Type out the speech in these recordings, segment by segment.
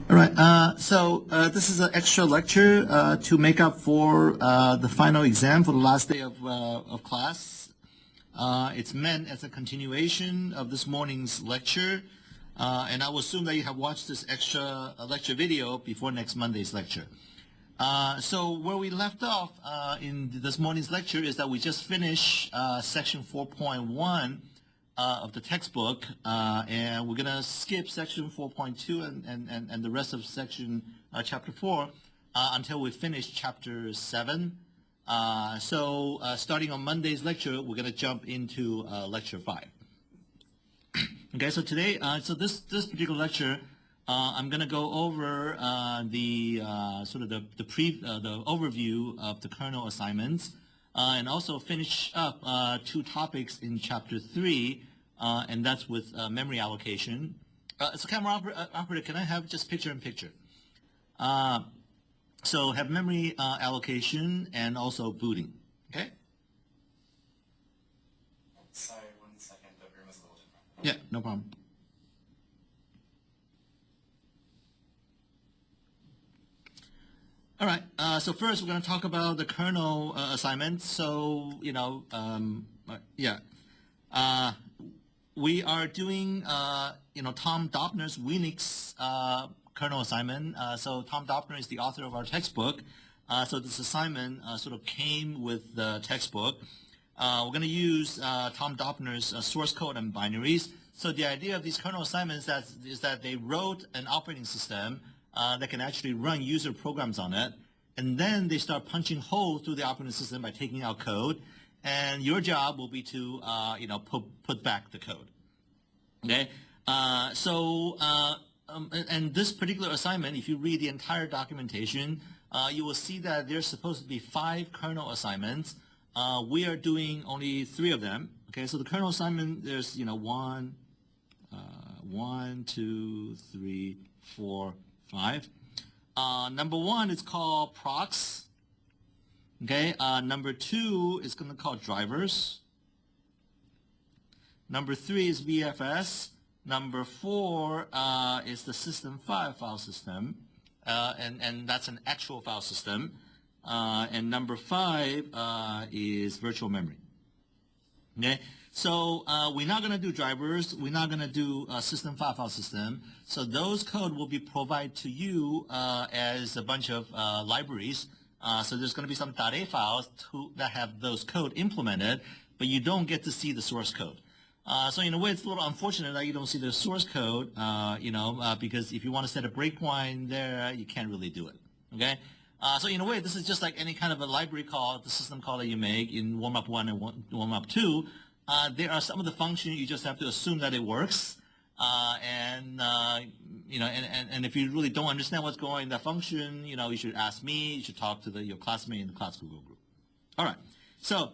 All right. This is an extra lecture to make up for the final exam for the last day of class. It's meant as a continuation of this morning's lecture, and I will assume that you have watched this extra lecture video before next Monday's lecture. So where we left off in this morning's lecture is that we just finished section 4.1 of the textbook, and we're going to skip section 4.2 and the rest of section chapter 4 until we finish chapter 7. Starting on Monday's lecture, we're going to jump into lecture 5. Okay, so today, this particular lecture, I'm going to go over the overview of the kernel assignments, and also finish up 2 topics in chapter 3, and that's with memory allocation. So camera operator, can I have just picture-in-picture? So have memory allocation and also booting, okay? Sorry, 1 second, the room is a little different. Yeah, no problem. All right, so first we're going to talk about the kernel assignments. So, we are doing, Tom Doppner's Unix kernel assignment. So Tom Doppner is the author of our textbook. So this assignment sort of came with the textbook. We're going to use Tom Doppner's source code and binaries. So the idea of these kernel assignments is that they wrote an operating system that can actually run user programs on it, and then they start punching holes through the operating system by taking out code, and your job will be to put back the code. Okay, and this particular assignment, if you read the entire documentation, you will see that there's supposed to be 5 kernel assignments. We are doing only 3 of them. Okay, so the kernel assignment, there's 1, 2, 3, 4, 5. Number 1 is called procs. Okay. Number 2 is going to call drivers. Number 3 is VFS. Number 4 is the system file system, and that's an actual file system. And number 5 is virtual memory. Okay. So we're not going to do drivers. We're not going to do system file system. So those code will be provided to you as a bunch of libraries. So there's going to be some .a files that have those code implemented, but you don't get to see the source code. So in a way, it's a little unfortunate that you don't see the source code, because if you want to set a breakpoint there, you can't really do it. Okay. So in a way, this is just like any kind of a library call, the system call that you make in warm-up 1 and warm-up 2. There are some of the functions you just have to assume that it works, and if you really don't understand what's going on in that function, you should ask me. You should talk to your classmate in the class Google group. All right. So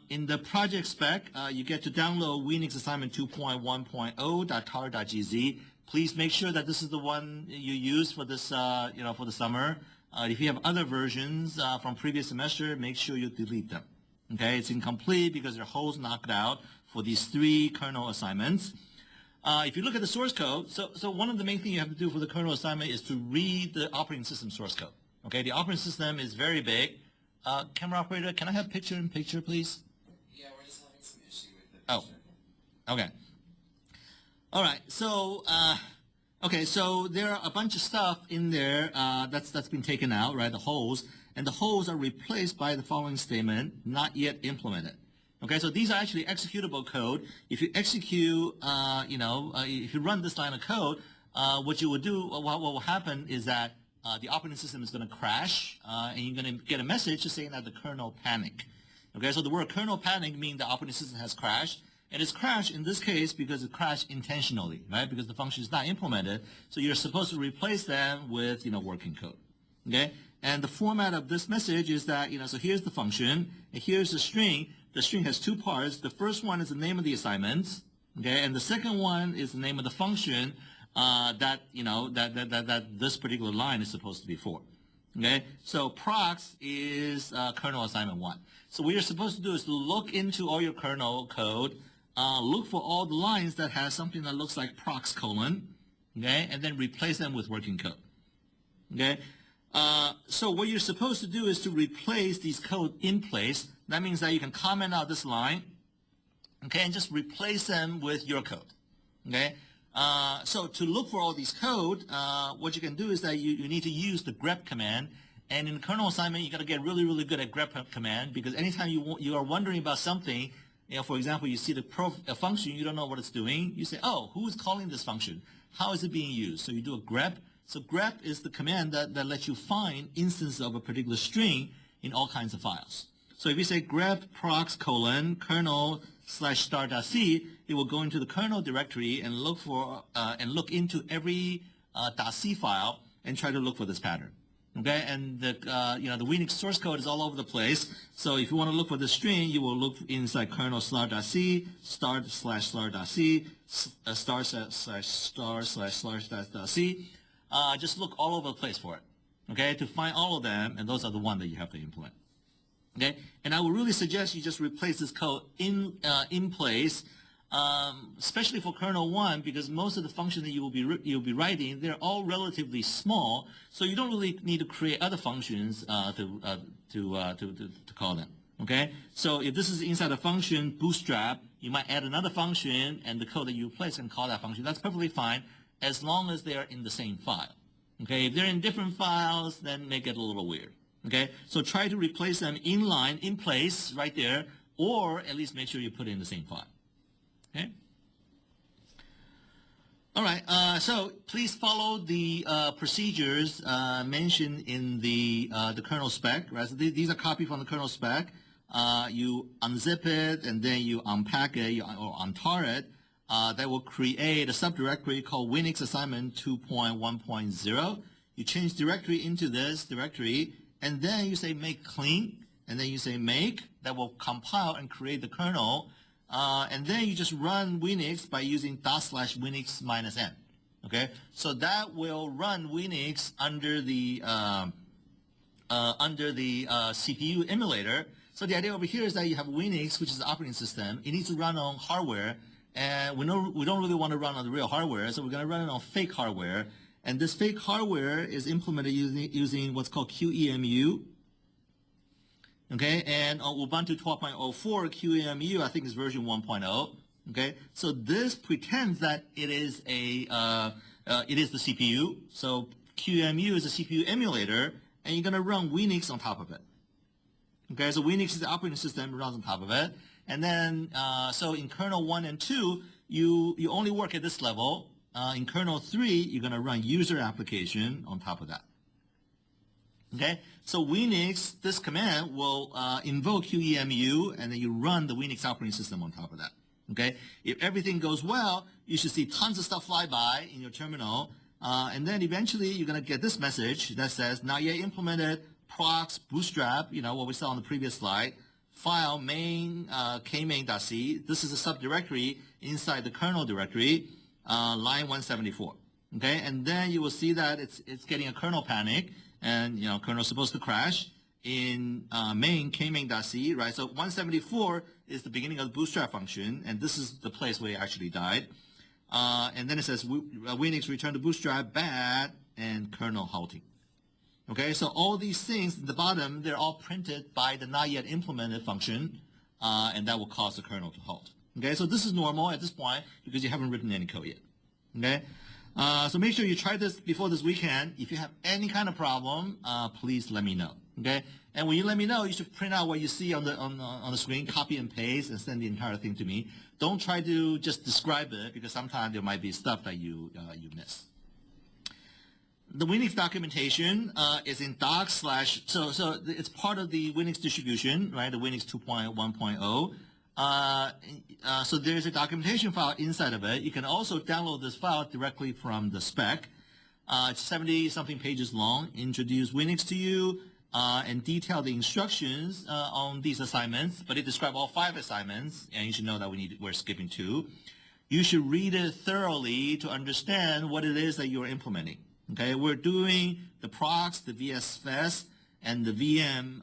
in the project spec, you get to download Unix assignment 2.1.0.tar.gz. Please make sure that this is the one you use for this, for the summer. If you have other versions from previous semester, make sure you delete them. Okay, it's incomplete because there are holes knocked out for these 3 kernel assignments. If you look at the source code, so one of the main things you have to do for the kernel assignment is to read the operating system source code. Okay, the operating system is very big. Camera operator, can I have picture-in-picture, please? Yeah, we're just having some issue with the picture. Oh, okay. All right, so so there are a bunch of stuff in there that's been taken out, right? The holes. And the holes are replaced by the following statement: not yet implemented. Okay, so these are actually executable code. If you execute, if you run this line of code, what you will do, what will happen is that the operating system is going to crash, and you're going to get a message saying that the kernel panic. Okay, so the word kernel panic means the operating system has crashed. And it's crashed in this case because it crashed intentionally, right? Because the function is not implemented. So you're supposed to replace them with, working code. Okay? And the format of this message is that, so here's the function, and here's the string. The string has 2 parts. The first one is the name of the assignment, okay? And the second one is the name of the function that this particular line is supposed to be for. Okay? So procs is kernel assignment 1. So what you're supposed to do is to look into all your kernel code, look for all the lines that has something that looks like procs colon, okay, and then replace them with working code, okay? So what you're supposed to do is to replace these code in place. That means that you can comment out this line, okay, and just replace them with your code, okay? So to look for all these code, what you can do is that you need to use the grep command. And in the kernel assignment, you got to get really, really good at grep command, because anytime you are wondering about something, you know, for example, you see a function, you don't know what it's doing, you say, oh, who is calling this function? How is it being used? So you do a grep. So grep is the command that lets you find instances of a particular string in all kinds of files. So if you say grep prox kernel/star.c, it will go into the kernel directory and look for look into every .c file and try to look for this pattern. Okay, and the the Unix source code is all over the place. So if you want to look for the string, you will look inside kernel/star.c, star/star.c, star/star/star.c. Just look all over the place for it. Okay, to find all of them, and those are the ones that you have to implement. Okay, and I would really suggest you just replace this code in place. Especially for kernel 1, because most of the functions that you'll be writing, they're all relatively small, so you don't really need to create other functions to call them. Okay, so if this is inside a function bootstrap, you might add another function, and the code that you replace can call that function. That's perfectly fine, as long as they're in the same file. Okay, if they're in different files, then make it a little weird. Okay, so try to replace them in line, in place, right there, or at least make sure you put it in the same file. Okay. All right. So please follow the procedures mentioned in the kernel spec. Right. So these are copied from the kernel spec. You unzip it and then you unpack it or untar it. That will create a subdirectory called Unix assignment 2.1.0. You change directory into this directory, and then you say make clean, and then you say make. That will compile and create the kernel. And then you just run Unix by using /Unix -n. Okay, so that will run Unix under the CPU emulator. So the idea over here is that you have Unix, which is the operating system. It needs to run on hardware, and we don't really want to run on the real hardware, so we're going to run it on fake hardware. And this fake hardware is implemented using what's called QEMU. Okay, and on Ubuntu 12.04, QEMU, I think is version 1.0. Okay, so this pretends that it is the CPU. So QEMU is a CPU emulator, and you're going to run Unix on top of it. Okay, so Unix is the operating system, runs on top of it. And then, so in kernel 1 and 2, you only work at this level. In kernel 3, you're going to run user application on top of that. Okay, so Unix, this command will invoke QEMU, and then you run the Unix operating system on top of that. Okay, if everything goes well, you should see tons of stuff fly by in your terminal, and then eventually you're going to get this message that says, not yet implemented, prox bootstrap, you know, what we saw on the previous slide, file main kmain.c. This is a subdirectory inside the kernel directory, line 174. Okay, and then you will see that it's getting a kernel panic, and you know, kernel is supposed to crash in main kmain.c, right? So 174 is the beginning of the bootstrap function, and this is the place where it actually died. And then it says Unix return to bootstrap bad and kernel halting. Okay, so all these things at the bottom, they're all printed by the not yet implemented function, and that will cause the kernel to halt. Okay, so this is normal at this point because you haven't written any code yet. Okay. So make sure you try this before this weekend. If you have any kind of problem, please let me know. Okay, and when you let me know, you should print out what you see on the screen, copy and paste, and send the entire thing to me. Don't try to just describe it, because sometimes there might be stuff that you miss. The Unix documentation is in doc/, so it's part of the Unix distribution, right? The Unix 2.1.0. So there's a documentation file inside of it. You can also download this file directly from the spec. It's 70-something pages long, introduce Unix to you, and detail the instructions on these assignments, but it describes all 5 assignments, and you should know that we're skipping 2. You should read it thoroughly to understand what it is that you're implementing. Okay, we're doing the prox, the VSFS, and the VM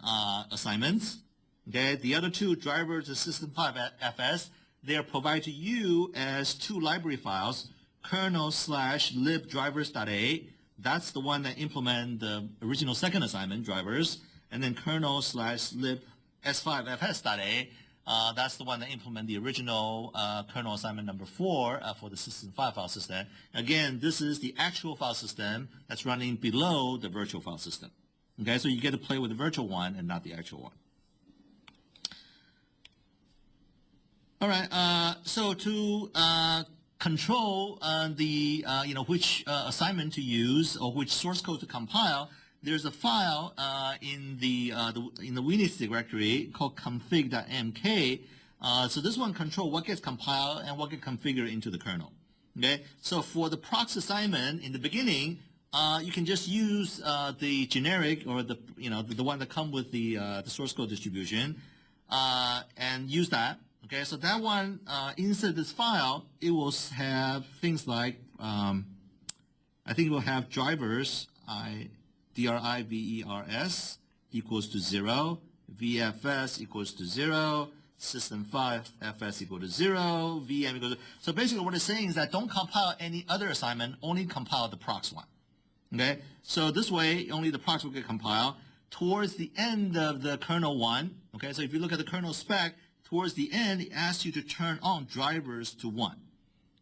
assignments. Okay, the other 2 drivers, the System 5 FS, they are provided to you as 2 library files. kernel/libdrivers.a. That's the one that implement the original second assignment drivers, and then kernel/lib s5fs.a. That's the one that implement the original kernel assignment number 4 for the system 5 file system. Again, this is the actual file system that's running below the virtual file system. Okay, so you get to play with the virtual one and not the actual one. All right, so to control which assignment to use or which source code to compile, there's a file in the Unix directory called config.mk. So this one controls what gets compiled and what gets configured into the kernel. Okay, so for the prox assignment in the beginning, you can just use the generic or the one that come with the source code distribution and use that. Okay, so that one inside this file, it will have things like I think it will have drivers drivers equals to 0, VFS equals to 0, system5 FS equal to 0, VM equal to. So basically what it's saying is that don't compile any other assignment, only compile the prox one. Okay, so this way only the prox will get compiled. Towards the end of the kernel one, okay, so if you look at the kernel spec, towards the end it asks you to turn on drivers to 1,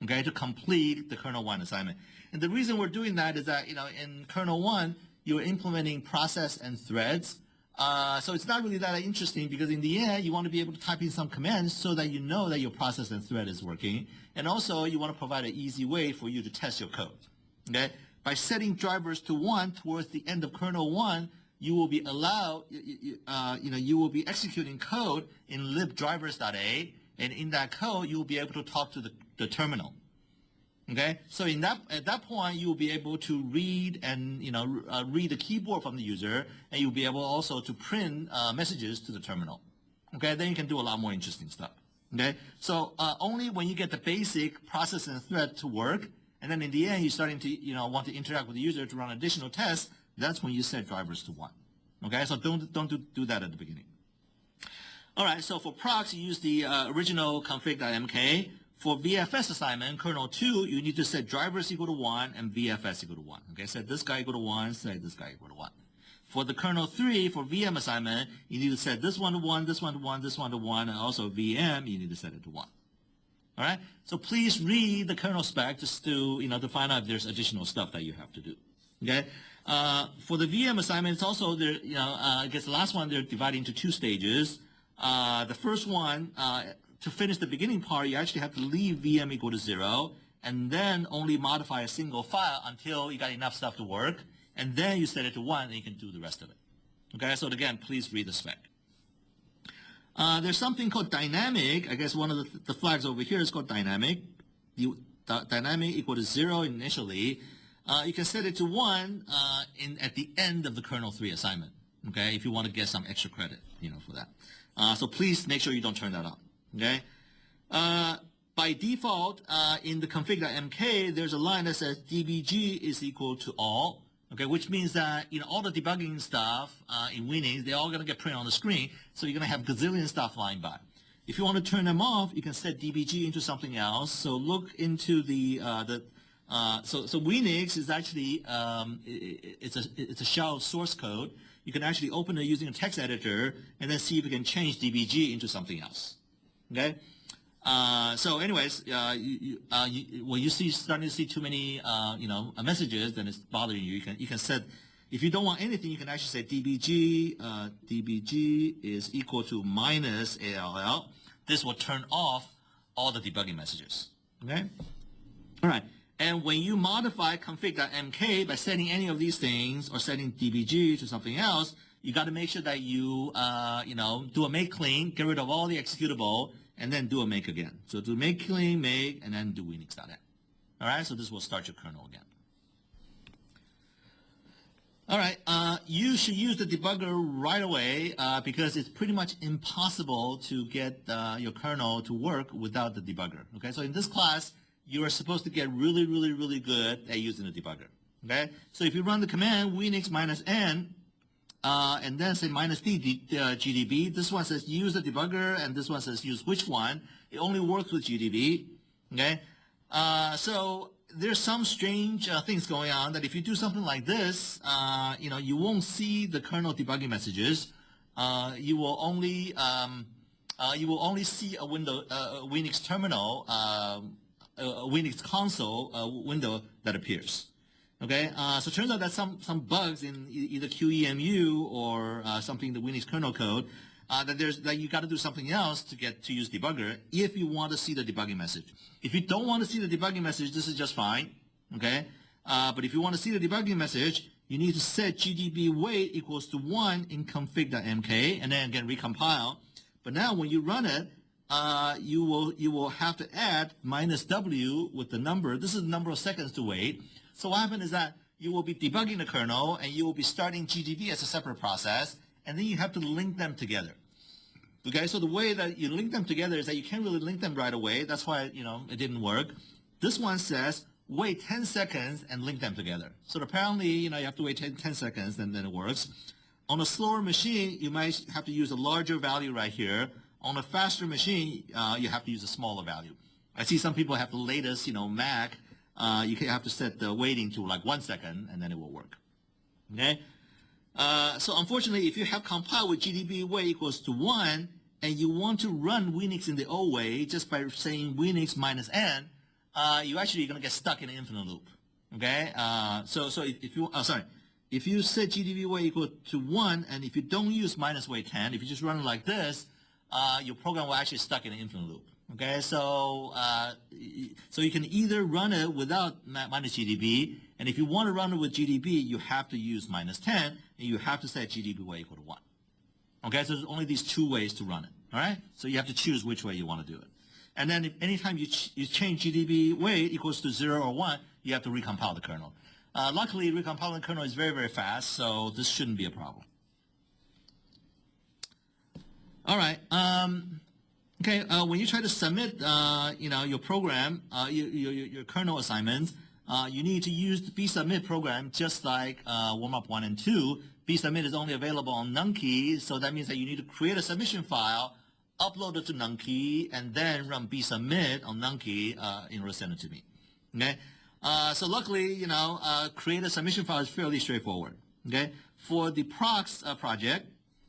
okay, to complete the kernel 1 assignment. And the reason we're doing that is that in kernel 1 you're implementing process and threads. So it's not really that interesting because in the end you want to be able to type in some commands so that you know that your process and thread is working. And also you want to provide an easy way for you to test your code. Okay? By setting drivers to 1 towards the end of kernel 1, you will be allowed, you will be executing code in libdrivers.a, and in that code you will be able to talk to the terminal. Okay, so at that point you will be able to read and read the keyboard from the user, and you'll be able also to print messages to the terminal. Okay, then you can do a lot more interesting stuff. Okay, so only when you get the basic process and thread to work, and then in the end you're starting to want to interact with the user to run additional tests, that's when you set drivers to 1. Okay, so don't do that at the beginning. All right, so for prox you use the original config.mk. For VFS assignment, kernel 2, you need to set drivers equal to 1 and VFS equal to 1. Okay, set this guy equal to 1, set this guy equal to 1. For the kernel 3, for VM assignment, you need to set this one to 1, this one to 1, this one to 1, and also VM, you need to set it to 1. All right, so please read the kernel spec just to find out if there's additional stuff that you have to do. Okay, for the VM assignment, it's also there. I guess the last one they're divided into 2 stages. The first one. To finish the beginning part, you actually have to leave VM equal to 0, and then only modify a single file until you got enough stuff to work, and then you set it to 1, and you can do the rest of it. Okay, so again, please read the spec. There's something called dynamic. I guess one of the flags over here is called dynamic. Dynamic equal to 0 initially. You can set it to 1 at the end of the kernel 3 assignment. Okay, if you want to get some extra credit, for that. So please make sure you don't turn that on. Okay. By default, in the config.mk, there's a line that says dbg is equal to all. Okay, which means that all the debugging stuff in Unix, they're all going to get printed on the screen. So you're going to have gazillion stuff flying by. If you want to turn them off, you can set dbg into something else. So look into so Unix is actually it's a shell of source code. You can actually open it using a text editor and then see if you can change dbg into something else. Okay, so anyways, when you starting to see too many messages, then it's bothering you. You can set, if you don't want anything, you can actually say dbg is equal to minus ALL. This will turn off all the debugging messages. Okay, all right. And when you modify config.mk by setting any of these things or setting dbg to something else, you got to make sure that you, do a make clean, get rid of all the executable, and then do a make again. So do make clean, make, and then do Unix.m. All right, so this will start your kernel again. All right, you should use the debugger right away because it's pretty much impossible to get your kernel to work without the debugger. Okay, so in this class, you are supposed to get really, really, really good at using the debugger. Okay, so if you run the command Unix -n, and then say -d GDB. This one says use the debugger, and this one says use which one. It only works with GDB. Okay, so there's some strange things going on that if you do something like this, you won't see the kernel debugging messages. You will only see a window, a Unix terminal, a Unix console window that appears. Okay, so it turns out that some bugs in either QEMU or something in the Unix kernel code that you got to do something else to use debugger if you want to see the debugging message. If you don't want to see the debugging message, this is just fine. Okay, but if you want to see the debugging message, you need to set GDB weight equals to 1 in config.mk and then again recompile. But now when you run it, you will have to add -w with the number. This is the number of seconds to wait. So what happens is that you will be debugging the kernel and you will be starting GDB as a separate process, and then you have to link them together. Okay, so the way that you link them together is that you can't really link them right away. That's why it didn't work. This one says wait 10 seconds and link them together. So apparently you have to wait 10 seconds and then it works. On a slower machine, you might have to use a larger value right here. On a faster machine, you have to use a smaller value. I see some people have the latest, Mac. You have to set the waiting to like 1 second, and then it will work. Okay. So unfortunately, if you have compiled with GDB weight equals to 1, and you want to run Unix in the old way just by saying Unix -n, you're actually going to get stuck in an infinite loop. Okay. If you set GDB weight equal to 1, and if you don't use -weight 10, if you just run it like this, your program will actually stuck in an infinite loop. Okay, so you can either run it without -GDB, and if you want to run it with GDB, you have to use -10, and you have to set GDB weight equal to 1. Okay, so there's only these two ways to run it. All right, so you have to choose which way you want to do it. And then if anytime you change GDB weight equals to 0 or 1, you have to recompile the kernel. Luckily, recompiling the kernel is very, very fast, so this shouldn't be a problem. All right. Okay, when you try to submit, your program, your kernel assignment, you need to use the bsubmit program just like warmup 1 and 2. Bsubmit is only available on Nunkey, so that means that you need to create a submission file, upload it to Nunkey, and then run bsubmit on Nunkey in order to send it to me. Okay, so luckily, create a submission file is fairly straightforward. Okay, for the prox project.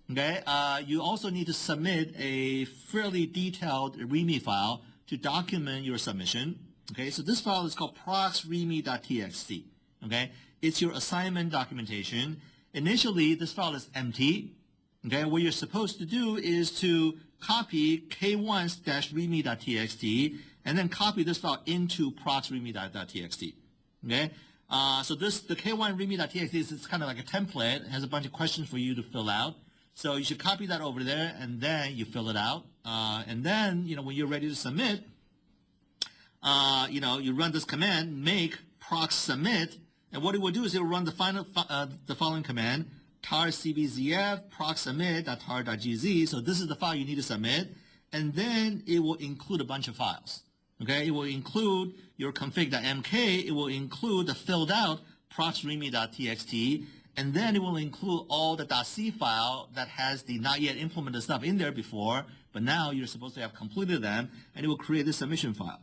Okay, you also need to submit a fairly detailed README file to document your submission. Okay, so this file is called proxreadme.txt. Okay, it's your assignment documentation. Initially, this file is empty. Okay, what you're supposed to do is to copy k1-readme.txt and then copy this file into proxreadme.txt. Okay, so the k1 readme.txt is kind of like a template. It has a bunch of questions for you to fill out. So you should copy that over there, and then you fill it out. And then, when you're ready to submit, you run this command, make prox submit, and what it will do is it will run the following command, tar cbzf prox submit.tar.gz. So this is the file you need to submit, and then it will include a bunch of files. Okay, it will include your config.mk, it will include the filled out proxreadme.txt, and then it will include all the .c file that has the not yet implemented stuff in there before, but now you're supposed to have completed them, and it will create this submission file.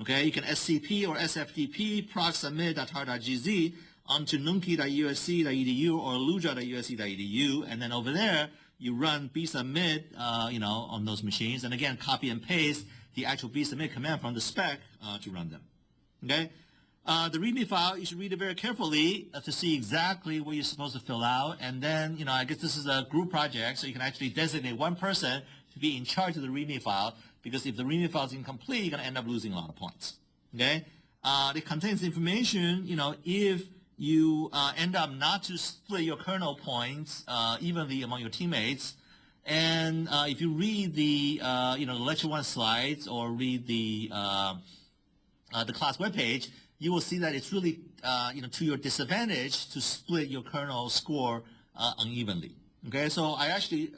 Okay, you can scp or sftp prox submit.tar.gz onto nunkey.usc.edu or luja.usc.edu, and then over there you run bsubmit, on those machines, and again copy and paste the actual bsubmit command from the spec to run them. Okay. The README file, you should read it very carefully to see exactly what you're supposed to fill out. And then, I guess this is a group project, so you can actually designate one person to be in charge of the README file, because if the README file is incomplete, you're going to end up losing a lot of points. Okay? It contains information, if you end up not to split your kernel points evenly among your teammates, and if you read the, the lecture 1 slides or read the class webpage, you will see that it's really, to your disadvantage to split your kernel score unevenly. Okay, so I actually,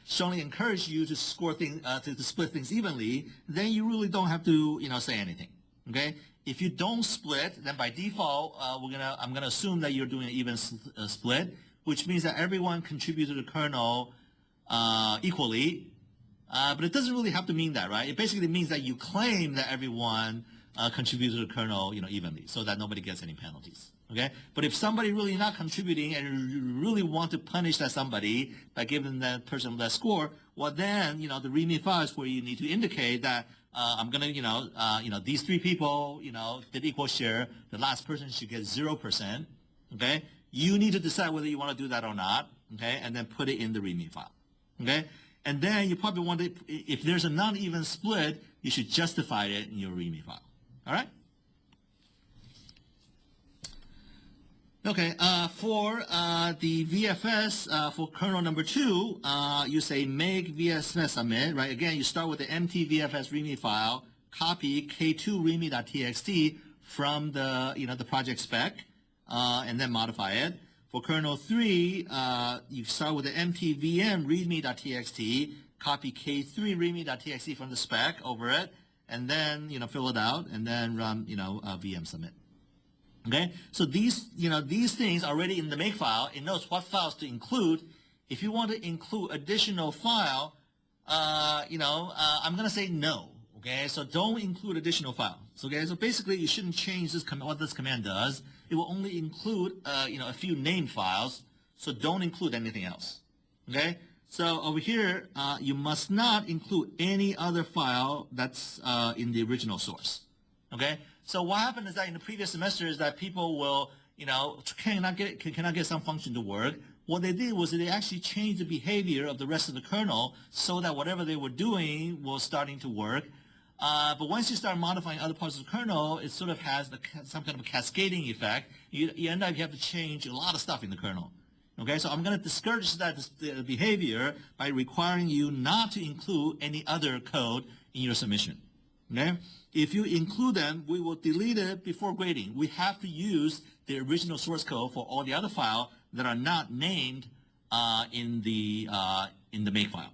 strongly encourage you to score things, to split things evenly. Then you really don't have to, say anything. Okay, if you don't split, then by default, I'm gonna assume that you're doing an even split, which means that everyone contributes to the kernel equally. But it doesn't really have to mean that, right? It basically means that you claim that everyone contribute to the kernel, evenly, so that nobody gets any penalties. Okay, but if somebody really not contributing and you really want to punish that somebody by giving that person less score, well then, the README file is where you need to indicate that I'm gonna, these 3 people, did equal share. The last person should get 0%. Okay, you need to decide whether you want to do that or not. Okay, and then put it in the README file. Okay, and then you probably want to, if there's a non-even split, you should justify it in your README file. All right. Okay, for the VFS, for kernel number 2, you say make VFS submit, right? Again, you start with the empty VFS README file, copy k2 readme.txt from the, the project spec, and then modify it. For kernel 3, you start with the empty VM readme.txt, copy k3 readme.txt from the spec over it, and then, fill it out, and then run, VM submit. Okay, so these things already in the make file, it knows what files to include. If you want to include additional file, I'm going to say no. Okay, so don't include additional files. Okay, so basically you shouldn't change this what this command does. It will only include a few named files. So don't include anything else. Okay, so over here you must not include any other file that's in the original source. Okay. So what happened is that in the previous semester is that people will, cannot get some function to work. What they did was that they actually changed the behavior of the rest of the kernel so that whatever they were doing was starting to work. But once you start modifying other parts of the kernel, it sort of has some kind of a cascading effect. You end up, you have to change a lot of stuff in the kernel. Okay, so I'm going to discourage that behavior by requiring you not to include any other code in your submission. Okay? If you include them, we will delete it before grading. We have to use the original source code for all the other files that are not named in the make file.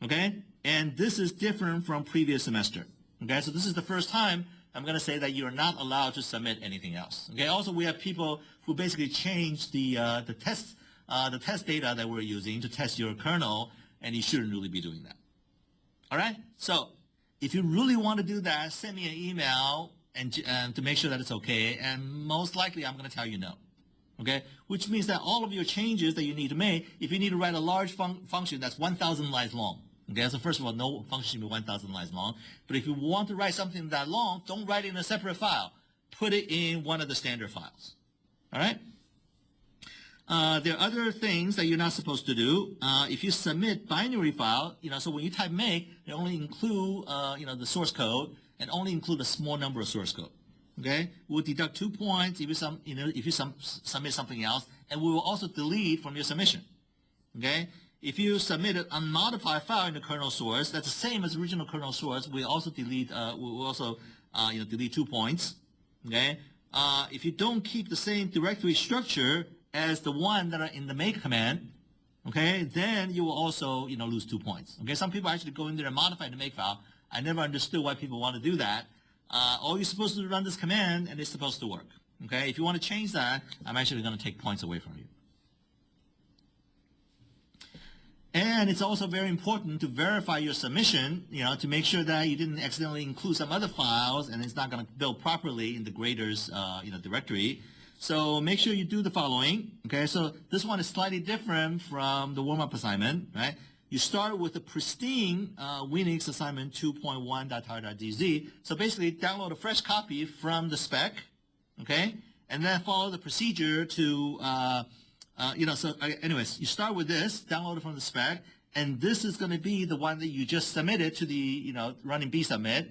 Okay? And this is different from previous semester. Okay? So this is the first time I'm going to say that you're not allowed to submit anything else. Okay? Also, we have people who basically changed the test data that we're using to test your kernel, and you shouldn't really be doing that. All right? So if you really want to do that, send me an email and to make sure that it's okay, and most likely I'm going to tell you no. Okay? Which means that all of your changes that you need to make, if you need to write a large function that's 1,000 lines long, okay, so first of all, no function should be 1,000 lines long, but if you want to write something that long, don't write it in a separate file. Put it in one of the standard files. All right? There are other things that you're not supposed to do. If you submit binary file, so when you type make, they only include, the source code and only include a small number of source code. Okay? We'll deduct 2 points if you submit something else, and we will also delete from your submission. Okay? If you submit an unmodified file in the kernel source, that's the same as original kernel source. We also delete. Delete 2 points. Okay? If you don't keep the same directory structure as the one that are in the make command, okay, then you will also, lose 2 points. Okay, some people actually go in there and modify the make file. I never understood why people want to do that. All you're supposed to do is run this command, and it's supposed to work. Okay, if you want to change that, I'm actually going to take points away from you. And it's also very important to verify your submission, to make sure that you didn't accidentally include some other files, and it's not going to build properly in the grader's, directory. So make sure you do the following. Okay, so this one is slightly different from the warm-up assignment, right? You start with the pristine Unix assignment 2.1.tar.dz. So basically, download a fresh copy from the spec, okay, and then follow the procedure to, anyways, you start with this, download it from the spec, and this is going to be the one that you just submitted to the, running bsubmit,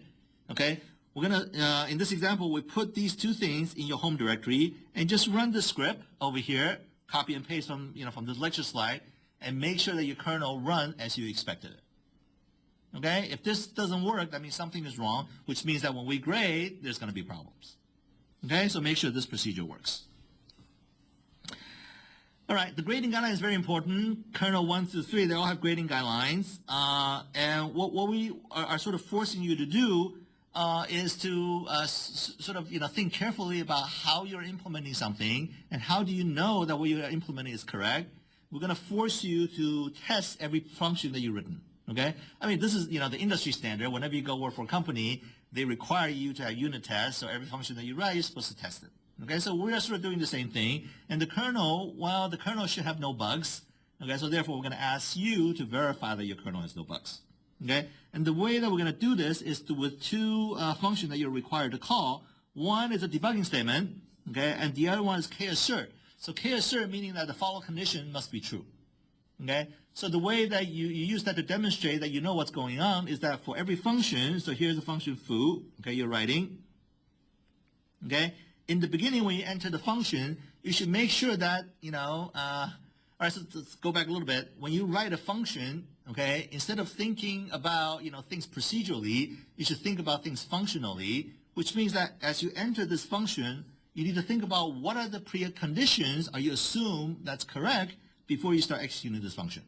okay? We're going to, in this example, we put these 2 things in your home directory and just run the script over here, copy and paste from, from this lecture slide, and make sure that your kernel runs as you expected it. Okay? If this doesn't work, that means something is wrong, which means that when we grade, there's going to be problems. Okay? So make sure this procedure works. All right, the grading guideline is very important. Kernel 1 through 3, they all have grading guidelines. And what we are sort of forcing you to do is to sort of think carefully about how you're implementing something and how do you know that what you're implementing is correct. We're going to force you to test every function that you've written. Okay, I mean this is the industry standard. Whenever you go work for a company, they require you to have unit tests, so every function that you write, you're supposed to test it. Okay, so we're sort of doing the same thing. And the kernel, well, the kernel should have no bugs. Okay, so therefore we're going to ask you to verify that your kernel has no bugs. Okay, and the way that we're going to do this is with two functions that you're required to call. One is a debugging statement, okay, and the other one is kassert. So kassert meaning that the follow condition must be true. Okay, so the way that you use that to demonstrate that you know what's going on is that for every function, so here's the function foo, okay, you're writing, okay, in the beginning when you enter the function, you should make sure that, all right, so let's go back a little bit. When you write a function, okay, instead of thinking about, things procedurally, you should think about things functionally, which means that as you enter this function, you need to think about what are the preconditions are you assume that's correct before you start executing this function.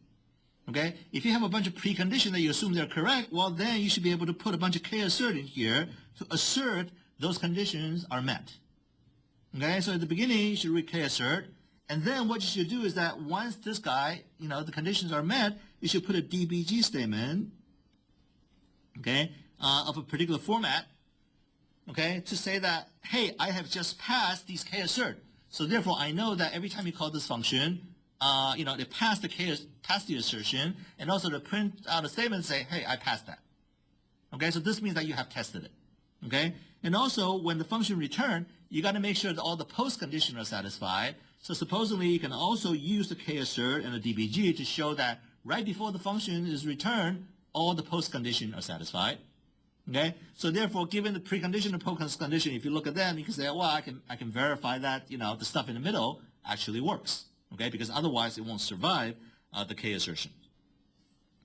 Okay? If you have a bunch of preconditions that you assume they're correct, well, then you should be able to put a bunch of kassert in here to assert those conditions are met. Okay? So at the beginning, you should read kassert. And then what you should do is that once this guy, the conditions are met, you should put a dbg statement, okay, of a particular format, okay, to say that, hey, I have just passed these kassert. So therefore, I know that every time you call this function, they pass the assertion, and also to print out a statement and say, hey, I passed that. Okay, so this means that you have tested it. Okay, and also when the function return, you got to make sure that all the post conditions are satisfied. So supposedly you can also use the kassert and the dbg to show that right before the function is returned, all the post conditions are satisfied. Okay, so therefore, given the precondition and post condition, if you look at them, you can say, well, I can verify that the stuff in the middle actually works. Okay, because otherwise it won't survive the K assertion.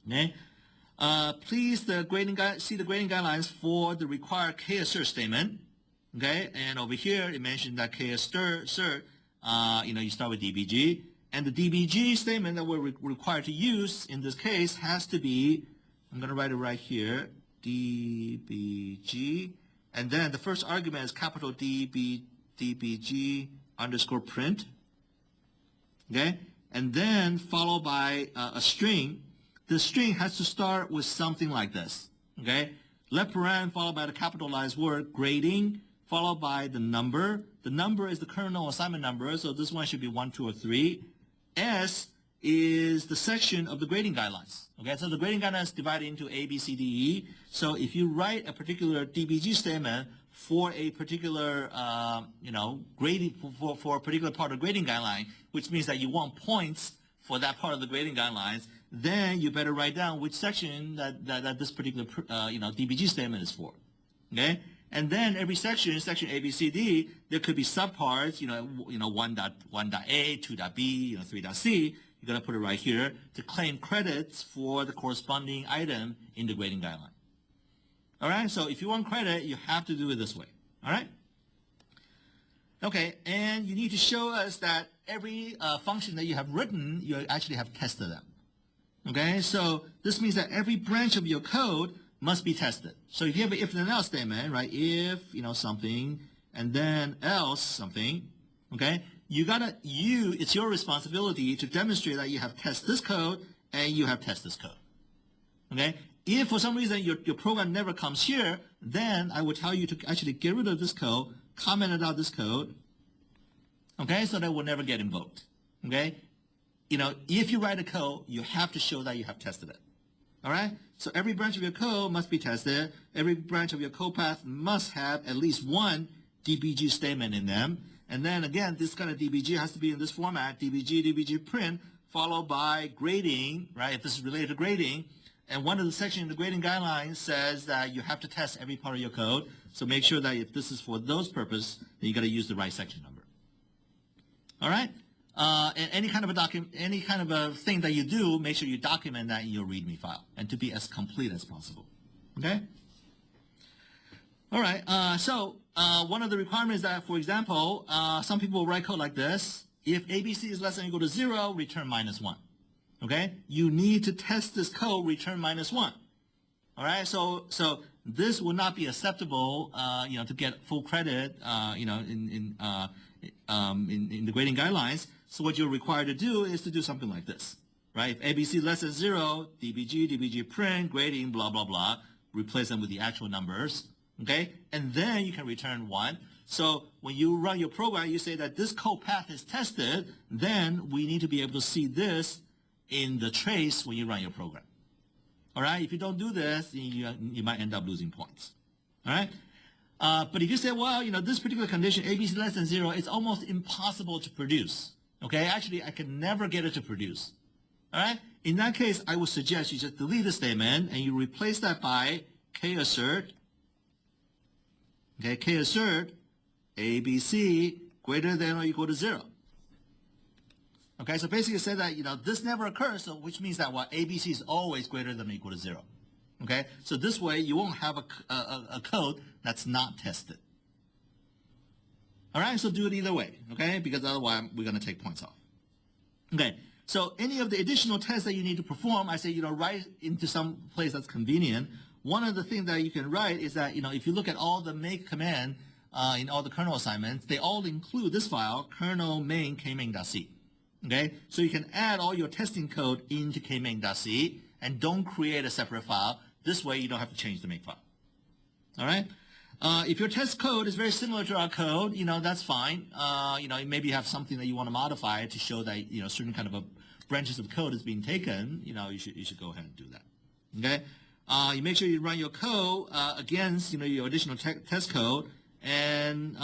Okay, please see the grading guidelines for the required K assert statement. Okay, and over here it mentioned that K assert, you start with dbg, and the dbg statement that we're required to use in this case has to be, I'm going to write it right here, dbg, and then the first argument is capital dbg underscore print. Okay, and then followed by a string. The string has to start with something like this. Okay, left paren followed by the capitalized word grading, followed by the number. The number is the kernel assignment number, so this one should be 1, 2, or 3. S is the section of the grading guidelines. Okay, so the grading guidelines is divided into A, B, C, D, E. So if you write a particular DBG statement for a particular, grading for a particular part of the grading guideline, which means that you want points for that part of the grading guidelines, then you better write down which section that this particular, DBG statement is for. Okay, and then every section A, B, C, D, there could be subparts. 1.A, 2.B, 3.C. You're going to put it right here to claim credits for the corresponding item in the grading guideline. All right, so if you want credit, you have to do it this way. All right? Okay, and you need to show us that every function that you have written, you actually have tested them. Okay, so this means that every branch of your code must be tested. So if you have an if and else statement, right, if, something, and then else something, okay, it's your responsibility to demonstrate that you have tested this code and you have tested this code. Okay? If for some reason your program never comes here, then I would tell you to actually get rid of this code, comment out this code, okay, so that it will never get invoked. Okay? If you write a code, you have to show that you have tested it. All right? So every branch of your code must be tested. Every branch of your code path must have at least one DBG statement in them. And then again, this kind of DBG has to be in this format, DBG print, followed by grading, right, if this is related to grading. And one of the sections in the grading guidelines says that you have to test every part of your code. So make sure that if this is for those purposes, then you got to use the right section number. All right? And any kind of a thing that you do, make sure you document that in your README file and to be as complete as possible. Okay? All right. So one of the requirements is that, for example, some people write code like this. If ABC is less than or equal to 0, return -1. Okay? You need to test this code, return -1. All right? So this will not be acceptable, to get full credit, in the grading guidelines. So what you're required to do is to do something like this, right? If ABC is less than 0, DBG print, grading, blah, blah, blah. Replace them with the actual numbers, okay? And then you can return 1. So when you run your program, you say that this code path is tested, then we need to be able to see this in the trace when you run your program. All right? If you don't do this, you might end up losing points. All right? But if you say, well, this particular condition, ABC less than 0, it's almost impossible to produce. Okay? Actually, I can never get it to produce. All right? In that case, I would suggest you just delete the statement and you replace that by k-assert. Okay, k-assert ABC greater than or equal to 0. Okay, so basically it said that, this never occurs, so which means that what ABC is always greater than or equal to 0. Okay, so this way you won't have a code that's not tested. All right, so do it either way, okay, because otherwise we're going to take points off. Okay, so any of the additional tests that you need to perform, I say, write into some place that's convenient. One of the things that you can write is that, if you look at all the make command in all the kernel assignments, they all include this file, kernel main kmain.c. Okay, so you can add all your testing code into kmain.c and don't create a separate file. This way you don't have to change the make file. All right. If your test code is very similar to our code, that's fine. Maybe you have something that you want to modify to show that certain kind of branches of code is being taken. You should go ahead and do that. Okay. You make sure you run your code against your additional test code, and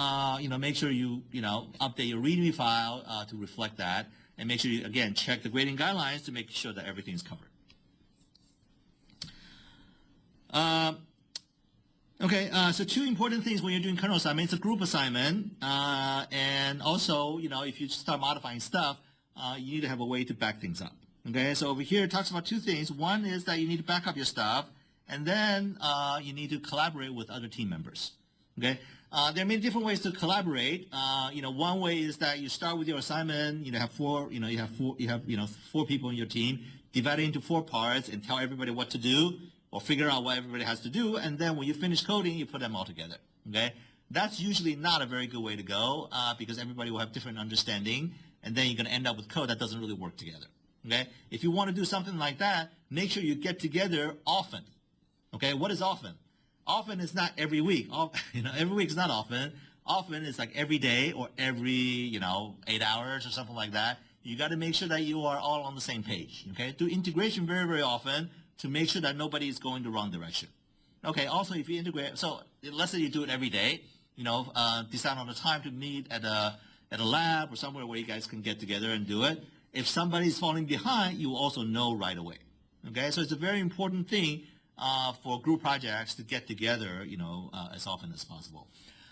make sure you update your README file to reflect that, and make sure you again check the grading guidelines to make sure that everything is covered. Okay, so 2 important things when you're doing kernel assignment. It's a group assignment, and also, if you start modifying stuff, you need to have a way to back things up. Okay, so over here it talks about 2 things. One is that you need to back up your stuff, and then you need to collaborate with other team members. Okay, there are many different ways to collaborate. One way is that you start with your assignment. You have 4 people in your team, divide it into 4 parts, and tell everybody what to do, or figure out what everybody has to do, and then when you finish coding, you put them all together, okay? That's usually not a very good way to go because everybody will have different understanding, and then you're going to end up with code that doesn't really work together, okay? If you want to do something like that, make sure you get together often, okay? What is often? Often is not every week. Every week is not often. Often is like every day or every, 8 hours or something like that. You got to make sure that you are all on the same page, okay? Do integration very, very often, to make sure that nobody is going the wrong direction. Okay, also if you integrate, so let's say you do it every day, decide on the time to meet at a lab or somewhere where you guys can get together and do it. If somebody's falling behind, you will also know right away. Okay, so it's a very important thing for group projects to get together, as often as possible.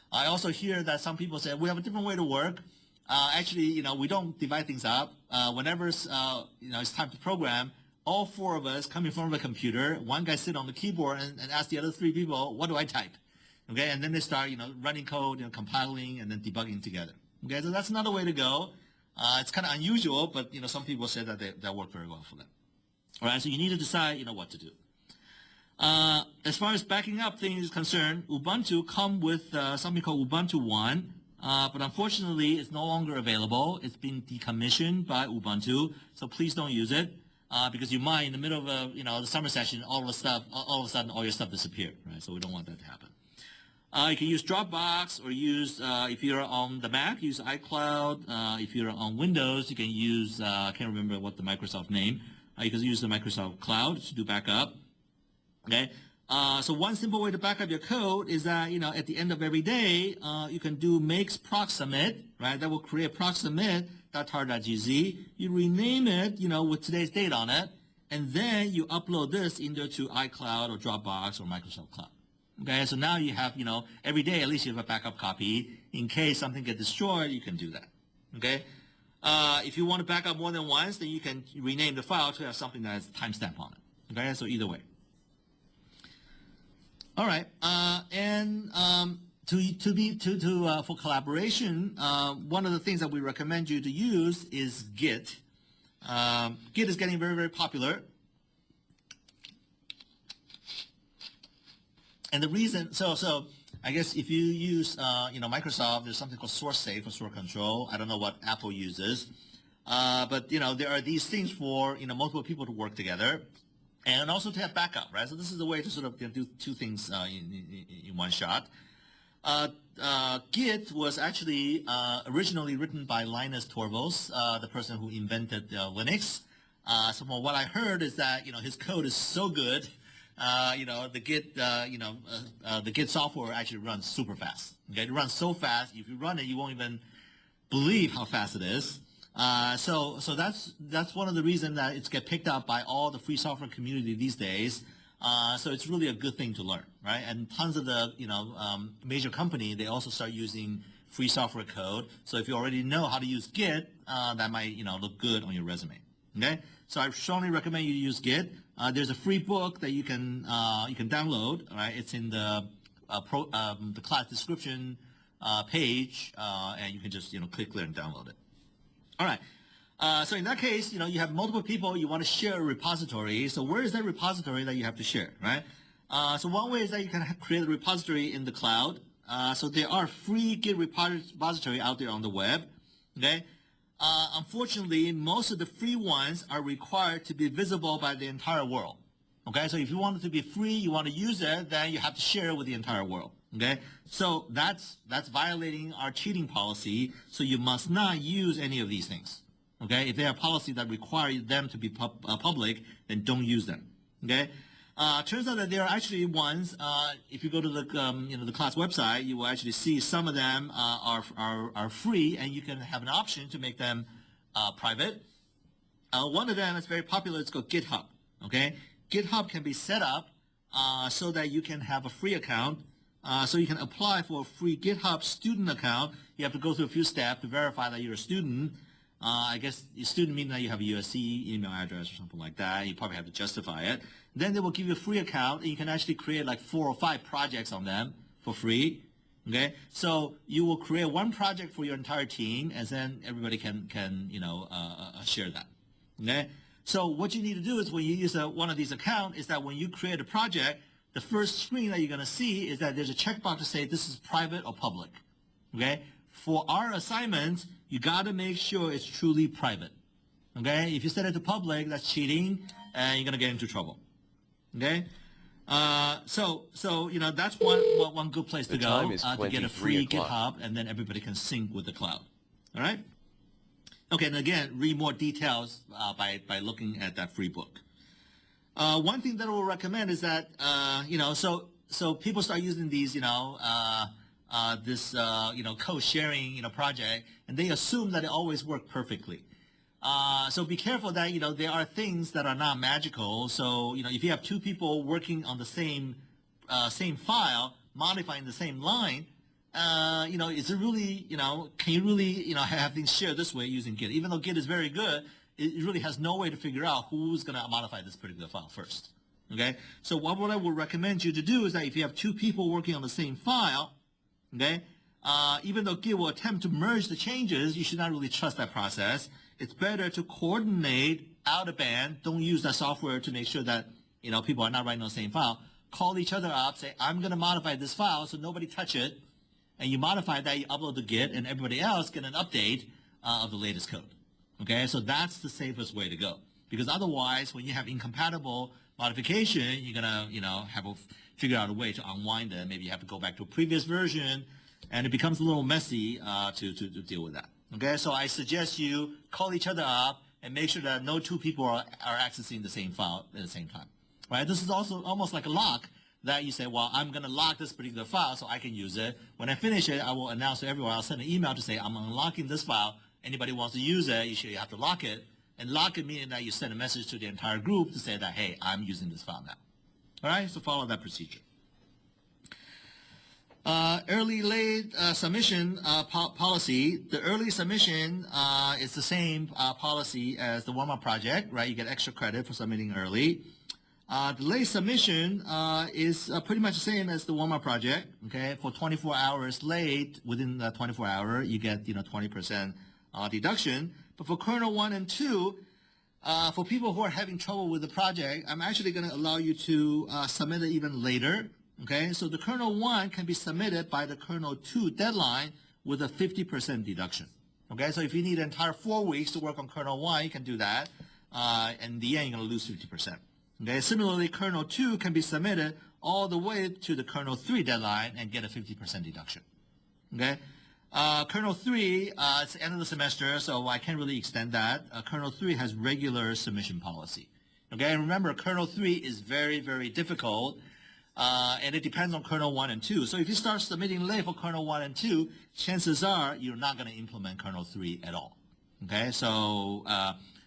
I also hear that some people say, we have a different way to work. Actually, we don't divide things up. Whenever it's time to program, all 4 of us come in front of a computer. One guy sit on the keyboard and ask the other 3 people, what do I type? Okay, and then they start, running code, compiling, and then debugging together. Okay, so that's another way to go. It's kind of unusual, but some people say that that worked very well for them. All right, so you need to decide, what to do. As far as backing up things is concerned, Ubuntu come with something called Ubuntu One, but unfortunately, it's no longer available. It's been decommissioned by Ubuntu, so please don't use it. Because you might, in the middle of the summer session, all of a sudden all your stuff disappeared, right? So we don't want that to happen. You can use Dropbox, or use if you're on the Mac, use iCloud. If you're on Windows, you can use I can't remember what the Microsoft name. You can use the Microsoft Cloud to do backup. Okay. So one simple way to back up your code is that at the end of every day, you can do makes proc submit, right? That will create proc submit.tar.gz. You rename it, with today's date on it, and then you upload this either to iCloud or Dropbox or Microsoft Cloud. Okay, so now you have, every day at least you have a backup copy. In case something gets destroyed, you can do that. Okay, if you want to back up more than once, then you can rename the file to have something that has timestamp on it. Okay, so either way. All right, for collaboration, one of the things that we recommend you to use is Git. Git is getting very, very popular. And the reason, so I guess if you use, Microsoft, there's something called source safe or source control. I don't know what Apple uses. But, there are these things for, multiple people to work together. and also to have backup, right? So this is a way to sort of do two things in one shot. Git was actually originally written by Linus Torvalds, the person who invented Linux. So from what I heard is that his code is so good, the Git software actually runs super fast. Okay, it runs so fast. If you run it, you won't even believe how fast it is. So that's one of the reasons that it's get picked up by all the free software community these days. So it's really a good thing to learn, right? And tons of the major company, they also start using free software code. So if you already know how to use Git, that might look good on your resume. Okay, so I strongly recommend you use Git. There's a free book that you can download. Right, it's in the class description page, and you can just click there and download it. All right. So in that case, you have multiple people, you want to share a repository. So where is that repository that you have to share, right? So one way is that you can create a repository in the cloud. So there are free Git repository out there on the web, okay? Unfortunately, most of the free ones are required to be visible by the entire world, okay? So if you want it to be free, you want to use it, then you have to share it with the entire world, okay? So that's violating our cheating policy, so you must not use any of these things. Okay, if they have policy that require them to be public, then don't use them. Okay, turns out that there are actually ones. If you go to the the class website, you will actually see some of them are free, and you can have an option to make them private. One of them is very popular. It's called GitHub. Okay, GitHub can be set up so that you can have a free account. So you can apply for a free GitHub student account. You have to go through a few steps to verify that you're a student. I guess your student means that you have a USC email address or something like that. You probably have to justify it. Then they will give you a free account, and you can actually create like 4 or 5 projects on them for free. Okay, so you will create one project for your entire team, and then everybody can share that. Okay, so what you need to do is when you use one of these accounts is that when you create a project, the first screen that you're going to see is that there's a checkbox to say this is private or public. Okay, for our assignments, you got to make sure it's truly private. Okay, if you set it to public, that's cheating, and you're going to get into trouble. Okay, so that's one good place to go to get a free GitHub, and then everybody can sync with the cloud. All right. Okay, and again, read more details by looking at that free book. One thing that I will recommend is that so people start using these code sharing project, and they assume that it always works perfectly. So be careful that there are things that are not magical. So if you have 2 people working on the same file, modifying the same line, is it really can you really have things shared this way using Git? Even though Git is very good, it really has no way to figure out who's going to modify this particular file first. Okay, so what I would recommend you to do is that if you have 2 people working on the same file, okay, even though Git will attempt to merge the changes, you should not really trust that process. It's better to coordinate out of band. Don't use that software to make sure that people are not writing on the same file. Call each other up, say, I'm going to modify this file so nobody touch it, and you modify that, you upload to Git, and everybody else get an update of the latest code. Okay, so that's the safest way to go, because otherwise, when you have incompatible modification, you're gonna have to figure out a way to unwind it. Maybe you have to go back to a previous version, and it becomes a little messy to deal with that. Okay, so I suggest you call each other up and make sure that no 2 people are accessing the same file at the same time. Right? This is also almost like a lock that you say, well, I'm going to lock this particular file so I can use it. When I finish it, I will announce to everyone. I'll send an email to say, I'm unlocking this file. Anybody wants to use it, you have to lock it. And lock it meaning that you send a message to the entire group to say that, hey, I'm using this file now. All right, so follow that procedure. Early late submission policy. The early submission is the same policy as the warm-up project, right? You get extra credit for submitting early. The late submission is pretty much the same as the warm-up project. Okay, for 24 hours late, within the 24 hour, you get 20% deduction. But for kernel 1 and 2, for people who are having trouble with the project, I'm actually going to allow you to submit it even later. Okay, so the kernel 1 can be submitted by the kernel 2 deadline with a 50% deduction. Okay, so if you need an entire 4 weeks to work on kernel 1, you can do that. In the end, you're going to lose 50%. Okay. Similarly, kernel 2 can be submitted all the way to the kernel 3 deadline and get a 50% deduction. Okay. Kernel 3, it's the end of the semester, so I can't really extend that. Kernel 3 has regular submission policy. Okay, and remember, kernel 3 is very, very difficult, and it depends on kernel 1 and 2. So if you start submitting late for kernel 1 and 2, chances are you're not going to implement kernel 3 at all. Okay, so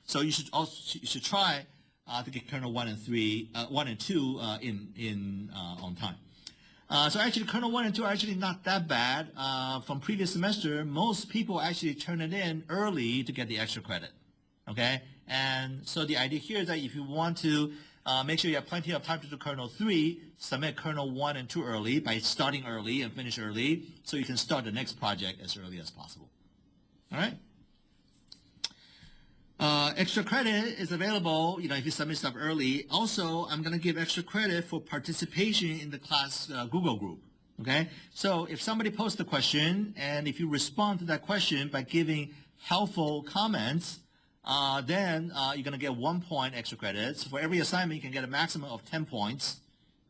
so you should try to get kernel 1 and 3, 1 and 2 on time. So actually, kernel 1 and 2 are actually not that bad. From previous semester, most people actually turn it in early to get the extra credit. Okay, and so the idea here is that if you want to make sure you have plenty of time to do kernel 3, submit kernel 1 and 2 early by starting early and finish early, so you can start the next project as early as possible. All right. Extra credit is available, if you submit stuff early. Also, I'm going to give extra credit for participation in the class Google group. Okay, so if somebody posts a question and if you respond to that question by giving helpful comments, then you're going to get 1 point extra credit. So for every assignment, you can get a maximum of 10 points.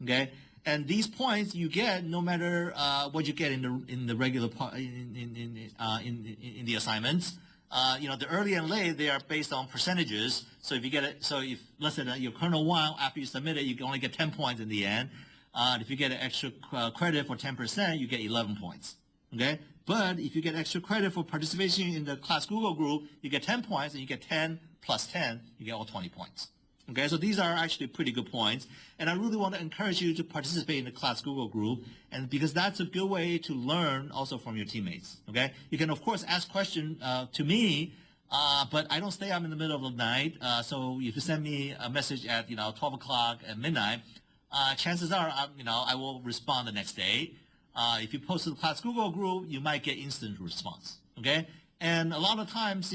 Okay, and these points you get no matter what you get in the regular in the assignments. The early and late, they are based on percentages. So if you get it, so if let's say that your kernel 1, after you submit it, you can only get 10 points in the end. If you get an extra credit for 10%, you get 11 points. Okay, but if you get extra credit for participation in the class Google group, you get 10 points, and you get 10 plus 10, you get all 20 points. Okay, so these are actually pretty good points, and I really want to encourage you to participate in the class Google group, and because that's a good way to learn also from your teammates. Okay, you can of course ask questions to me, but I don't stay up in the middle of the night. So if you send me a message at 12 o'clock at midnight, chances are I will respond the next day. If you post to the class Google group, you might get instant response. Okay. And a lot of times,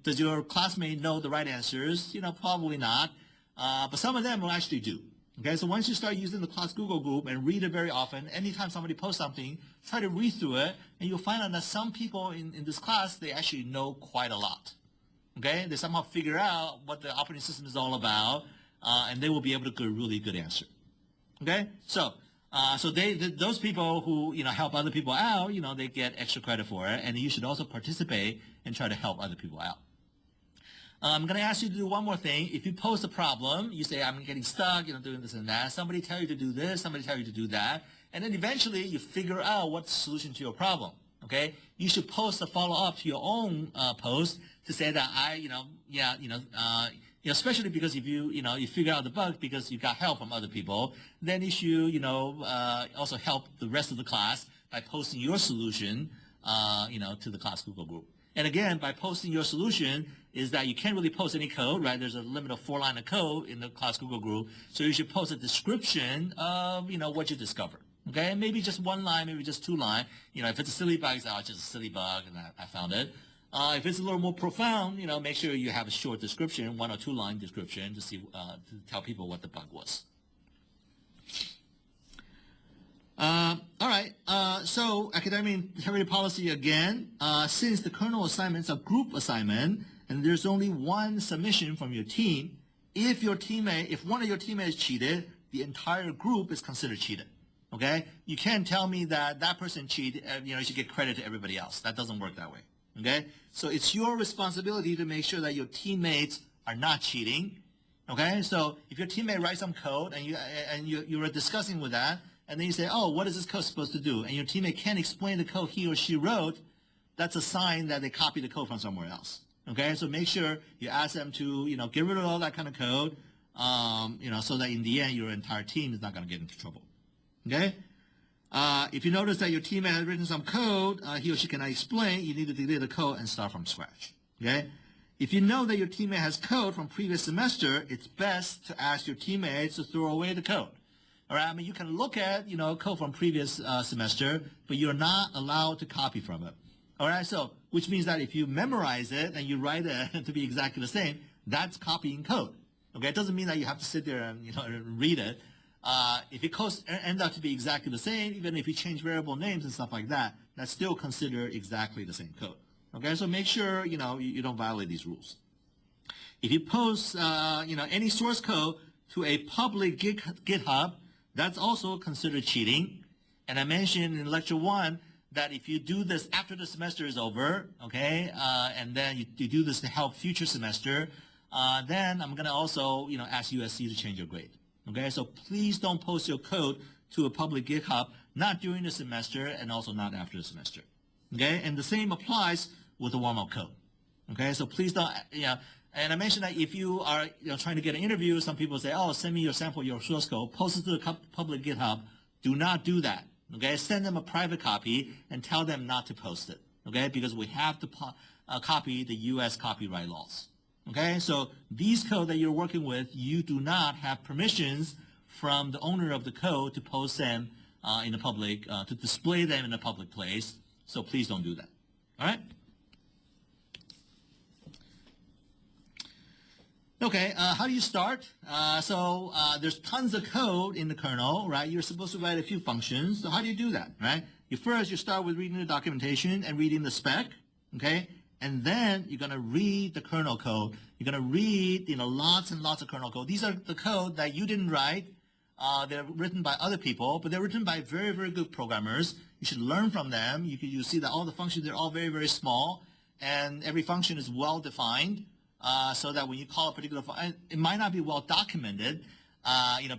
does your classmate know the right answers? Probably not. But some of them will actually do. Okay, so once you start using the class Google group and read it very often, anytime somebody posts something, try to read through it, and you'll find out that some people in this class, they actually know quite a lot. Okay, they somehow figure out what the operating system is all about, and they will be able to get a really good answer. Okay, so those people who help other people out, they get extra credit for it, and you should also participate and try to help other people out. I'm going to ask you to do one more thing. If you post a problem, you say, I'm getting stuck, doing this and that. Somebody tell you to do this, somebody tell you to do that, and then eventually you figure out what's the solution to your problem. Okay, you should post a follow-up to your own post to say that especially because if you figure out the bug because you got help from other people, then you should also help the rest of the class by posting your solution to the class Google group. And again, by posting your solution is that you can't really post any code, right? There's a limit of 4 lines of code in the class Google group, so you should post a description of what you discovered. Okay, maybe just 1 line, maybe just 2 lines. If it's a silly bug, it's just a silly bug, and I found it. If it's a little more profound, make sure you have a short description, 1 or 2 line description to to tell people what the bug was. All right. So academic integrity policy again. Since the kernel assignments are group assignment and there's only 1 submission from your team, if one of your teammates cheated, the entire group is considered cheated. Okay. You can't tell me that person cheated. You should get credit to everybody else. That doesn't work that way. Okay, so it's your responsibility to make sure that your teammates are not cheating. Okay, so if your teammate writes some code and you are discussing with that, and then you say, oh, what is this code supposed to do? And your teammate can't explain the code he or she wrote, that's a sign that they copied the code from somewhere else. Okay, so make sure you ask them to get rid of all that kind of code, so that in the end your entire team is not going to get into trouble. Okay. If you notice that your teammate has written some code he or she cannot explain, you need to delete the code and start from scratch. Okay? If you know that your teammate has code from previous semester, it's best to ask your teammates to throw away the code. All right? You can look at code from previous semester, but you're not allowed to copy from it. All right? So, which means that if you memorize it and you write it to be exactly the same, that's copying code. Okay? It doesn't mean that you have to sit there and read it. If it ends up to be exactly the same, even if you change variable names and stuff like that, that's still considered exactly the same code. Okay, so make sure you don't violate these rules. If you post any source code to a public GitHub, that's also considered cheating. And I mentioned in lecture 1 that if you do this after the semester is over, okay, and then you do this to help future semester, then I'm going to also, ask USC to change your grade. Okay, so please don't post your code to a public GitHub, not during the semester and also not after the semester. Okay, and the same applies with the warm-up code. Okay, so please don't, and I mentioned that if you are trying to get an interview, some people say, oh, send me your sample, your source code, post it to the public GitHub. Do not do that. Okay, send them a private copy and tell them not to post it. Okay, because we have to copy the U.S. copyright laws. Okay, so these code that you're working with, you do not have permissions from the owner of the code to post them in the public, to display them in a public place. So please don't do that. All right? Okay, how do you start? So there's tons of code in the kernel, right? You're supposed to write a few functions. So how do you do that, right? You start with reading the documentation and reading the spec, okay? And then you're going to read the kernel code. You're going to read, lots and lots of kernel code. These are the code that you didn't write. They're written by other people, but they're written by very, very good programmers. You should learn from them. You see that all the functions, they're all very, very small, and every function is well-defined. So that when you call a particular function, it might not be well documented,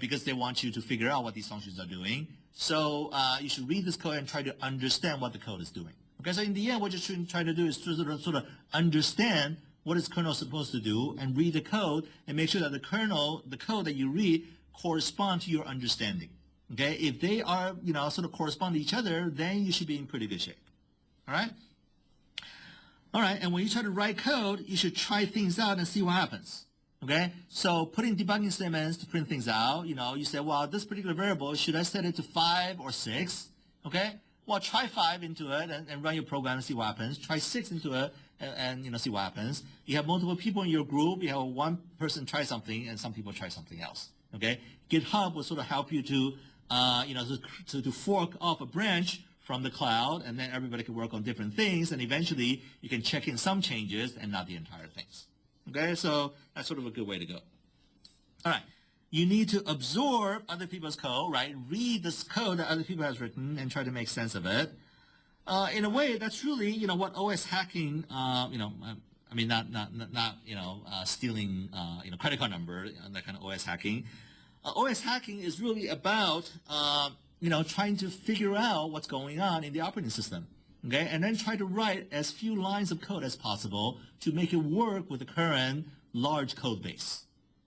because they want you to figure out what these functions are doing. So you should read this code and try to understand what the code is doing. Okay, so in the end, what you're trying to do is to sort of understand what is kernel supposed to do and read the code and make sure that the code that you read correspond to your understanding. Okay, if they are, sort of correspond to each other, then you should be in pretty good shape. All right? All right, and when you try to write code, you should try things out and see what happens. Okay, so putting debugging statements to print things out, you say, well, this particular variable, should I set it to 5 or 6? Okay, well, try 5 into it and run your program and see what happens. Try 6 into it and see what happens. You have multiple people in your group. You have one person try something and some people try something else. Okay, GitHub will sort of help you to, to fork off a branch from the cloud, and then everybody can work on different things, and eventually you can check in some changes and not the entire things. Okay, so that's sort of a good way to go. All right, you need to absorb other people's code, right? Read this code that other people have written and try to make sense of it. In a way, that's really, what OS hacking, I mean, not stealing, credit card number, that kind of OS hacking. OS hacking is really about, trying to figure out what's going on in the operating system, okay? And then try to write as few lines of code as possible to make it work with the current large code base,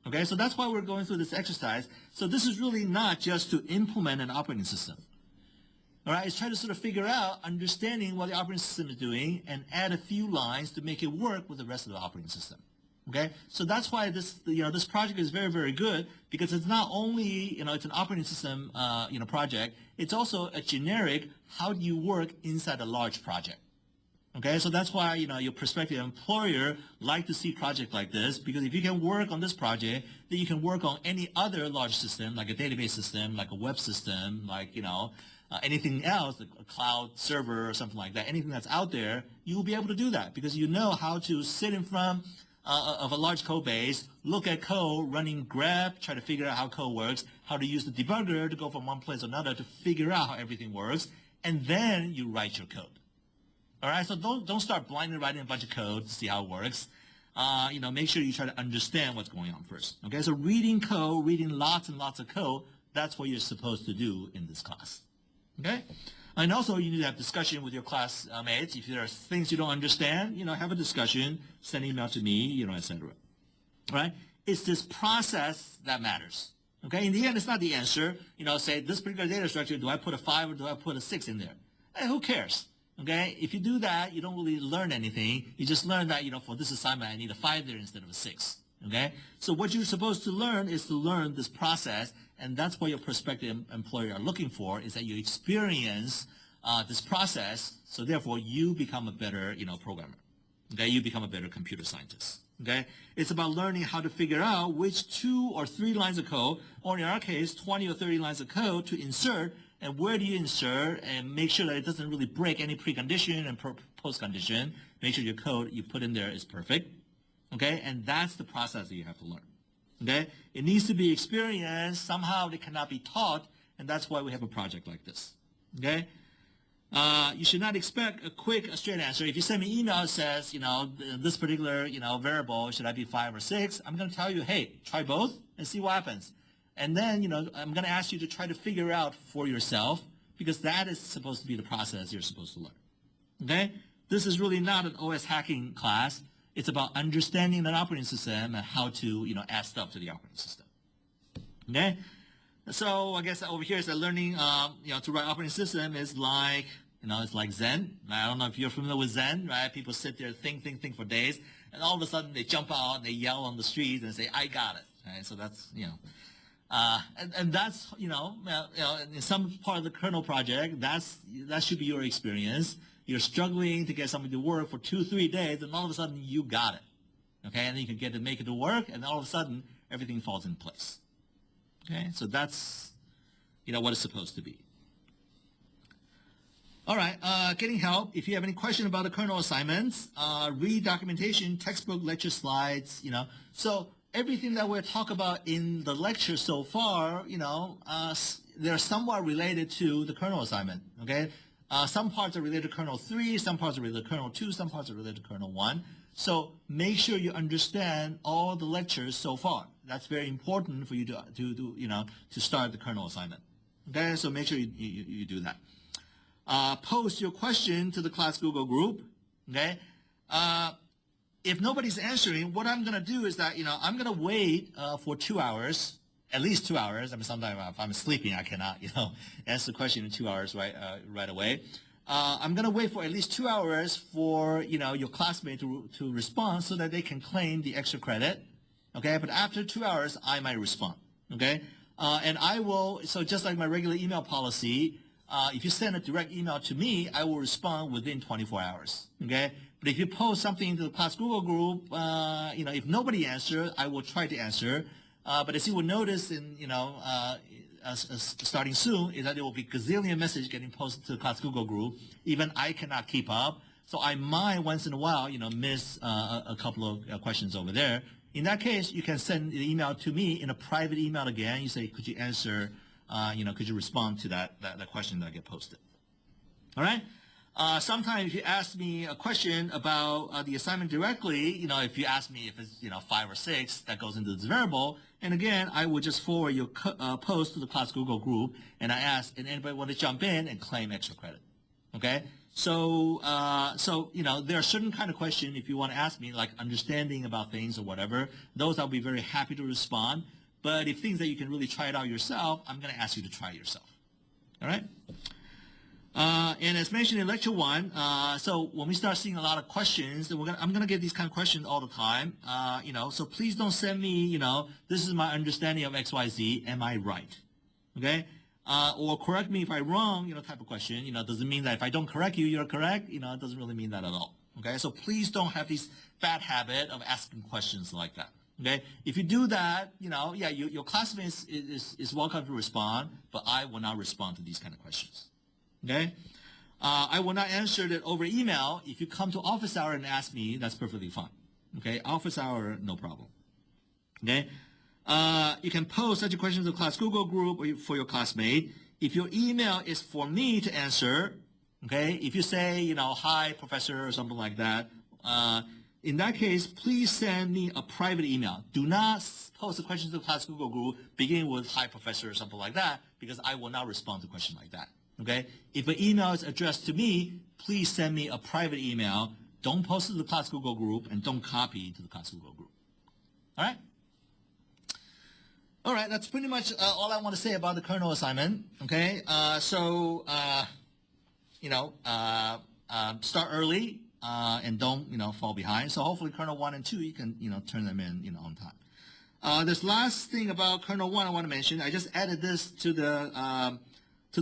okay? So that's why we're going through this exercise. So this is really not just to implement an operating system, all right? It's trying to sort of figure out, understanding what the operating system is doing and add a few lines to make it work with the rest of the operating system. Okay, so that's why this, this project is very, very good, because it's not only, it's an operating system, project. It's also a generic, how do you work inside a large project? Okay, so that's why, your prospective employer like to see projects like this, because if you can work on this project, then you can work on any other large system, like a database system, like a web system, like, anything else, a cloud server or something like that, anything that's out there, you will be able to do that, because you know how to sit in front of a large code base, look at code, running grep, try to figure out how code works, how to use the debugger to go from one place to another to figure out how everything works, and then you write your code. All right, so don't start blindly writing a bunch of code to see how it works. Make sure you try to understand what's going on first. Okay, so reading code, reading lots and lots of code, that's what you're supposed to do in this class. Okay? And also, you need to have discussion with your classmates. If there are things you don't understand, have a discussion, send an email to me, etc. Right? It's this process that matters. Okay? In the end, it's not the answer. Say, this particular data structure, do I put a 5 or do I put a 6 in there? Hey, who cares? Okay? If you do that, you don't really learn anything. You just learn that, for this assignment, I need a 5 there instead of a 6. Okay? So what you're supposed to learn is to learn this process, and that's what your prospective employer are looking for, is that you experience this process, so therefore you become a better, programmer. Okay? You become a better computer scientist. Okay? It's about learning how to figure out which 2 or 3 lines of code, or in our case, 20 or 30 lines of code to insert, and where do you insert, and make sure that it doesn't really break any precondition and postcondition. Make sure your code you put in there is perfect. Okay, and that's the process that you have to learn. Okay? It needs to be experienced. Somehow it cannot be taught, and that's why we have a project like this. Okay? You should not expect a quick, straight answer. If you send me email that says, this particular, variable, should I be 5 or 6? I'm going to tell you, hey, try both and see what happens. And then, I'm going to ask you to try to figure out for yourself, because that is supposed to be the process you're supposed to learn. Okay? This is really not an OS hacking class. It's about understanding an operating system and how to, add stuff to the operating system. Okay? So I guess over here is that learning, to write operating system is like, it's like Zen. I don't know if you're familiar with Zen, right? People sit there, think for days, and all of a sudden they jump out and they yell on the streets and say, I got it. Right? So that's, and that's, in some part of the kernel project, that should be your experience. You're struggling to get something to work for 2-3 days, and all of a sudden you got it. Okay, and then you can get to make it to work, and all of a sudden everything falls in place. Okay, so that's, what it's supposed to be. All right, getting help. If you have any question about the kernel assignments, read documentation, textbook, lecture slides, So everything that we'll talk about in the lecture so far, they're somewhat related to the kernel assignment, okay? Some parts are related to kernel 3, some parts are related to kernel 2, some parts are related to kernel 1. So make sure you understand all the lectures so far. That's very important for you to start the kernel assignment. Okay, so make sure you do that. Post your question to the class Google group. Okay, if nobody's answering, what I'm going to do is that I'm going to wait for 2 hours, at least 2 hours. I mean, sometimes if I'm sleeping, I cannot answer the question in 2 hours right away. I'm going to wait for at least 2 hours for your classmate to respond so that they can claim the extra credit. Okay, but after 2 hours, I might respond. Okay, and I will. So just like my regular email policy, if you send a direct email to me, I will respond within 24 hours. Okay, but if you post something into the class Google group, if nobody answers, I will try to answer. But as you will notice in starting soon, is that there will be gazillion messages getting posted to the class Google group. Even I cannot keep up, so I might once in a while, miss a couple of questions over there. In that case, you can send the email to me in a private email again. You say, could you answer, could you respond to that question that get posted? All right? Sometimes if you ask me a question about the assignment directly, if you ask me if it's, 5 or 6, that goes into this variable. And again, I would just forward your post to the class Google group, and I ask, and anybody want to jump in and claim extra credit? Okay? So, there are certain kind of questions if you want to ask me, like understanding about things or whatever. Those I'll be very happy to respond. But if things that you can really try it out yourself, I'm going to ask you to try it yourself. All right? And as mentioned in lecture 1, so when we start seeing a lot of questions, I'm going to get these kind of questions all the time. So please don't send me, this is my understanding of XYZ. Am I right? Okay? Or correct me if I'm wrong, type of question. Doesn't mean that if I don't correct you, you're correct. It doesn't really mean that at all. Okay? So please don't have this bad habit of asking questions like that. Okay? If you do that, your classmates is welcome to respond, but I will not respond to these kind of questions. Okay? I will not answer that over email. If you come to office hour and ask me, that's perfectly fine. Okay? Office hour, no problem. Okay? You can post such a question to the class Google group or for your classmate. If your email is for me to answer, okay, if you say, hi, professor, or something like that, in that case, please send me a private email. Do not post a question to the class Google group beginning with hi, professor, or something like that, because I will not respond to a question like that. Okay? If an email is addressed to me, please send me a private email. Don't post it to the class Google group, and don't copy to the class Google group. All right? All right, that's pretty much all I want to say about the kernel assignment. Okay? Start early and don't, fall behind. So hopefully kernel 1 and 2, you can, turn them in, on time. This last thing about kernel 1 I want to mention, I just added this to the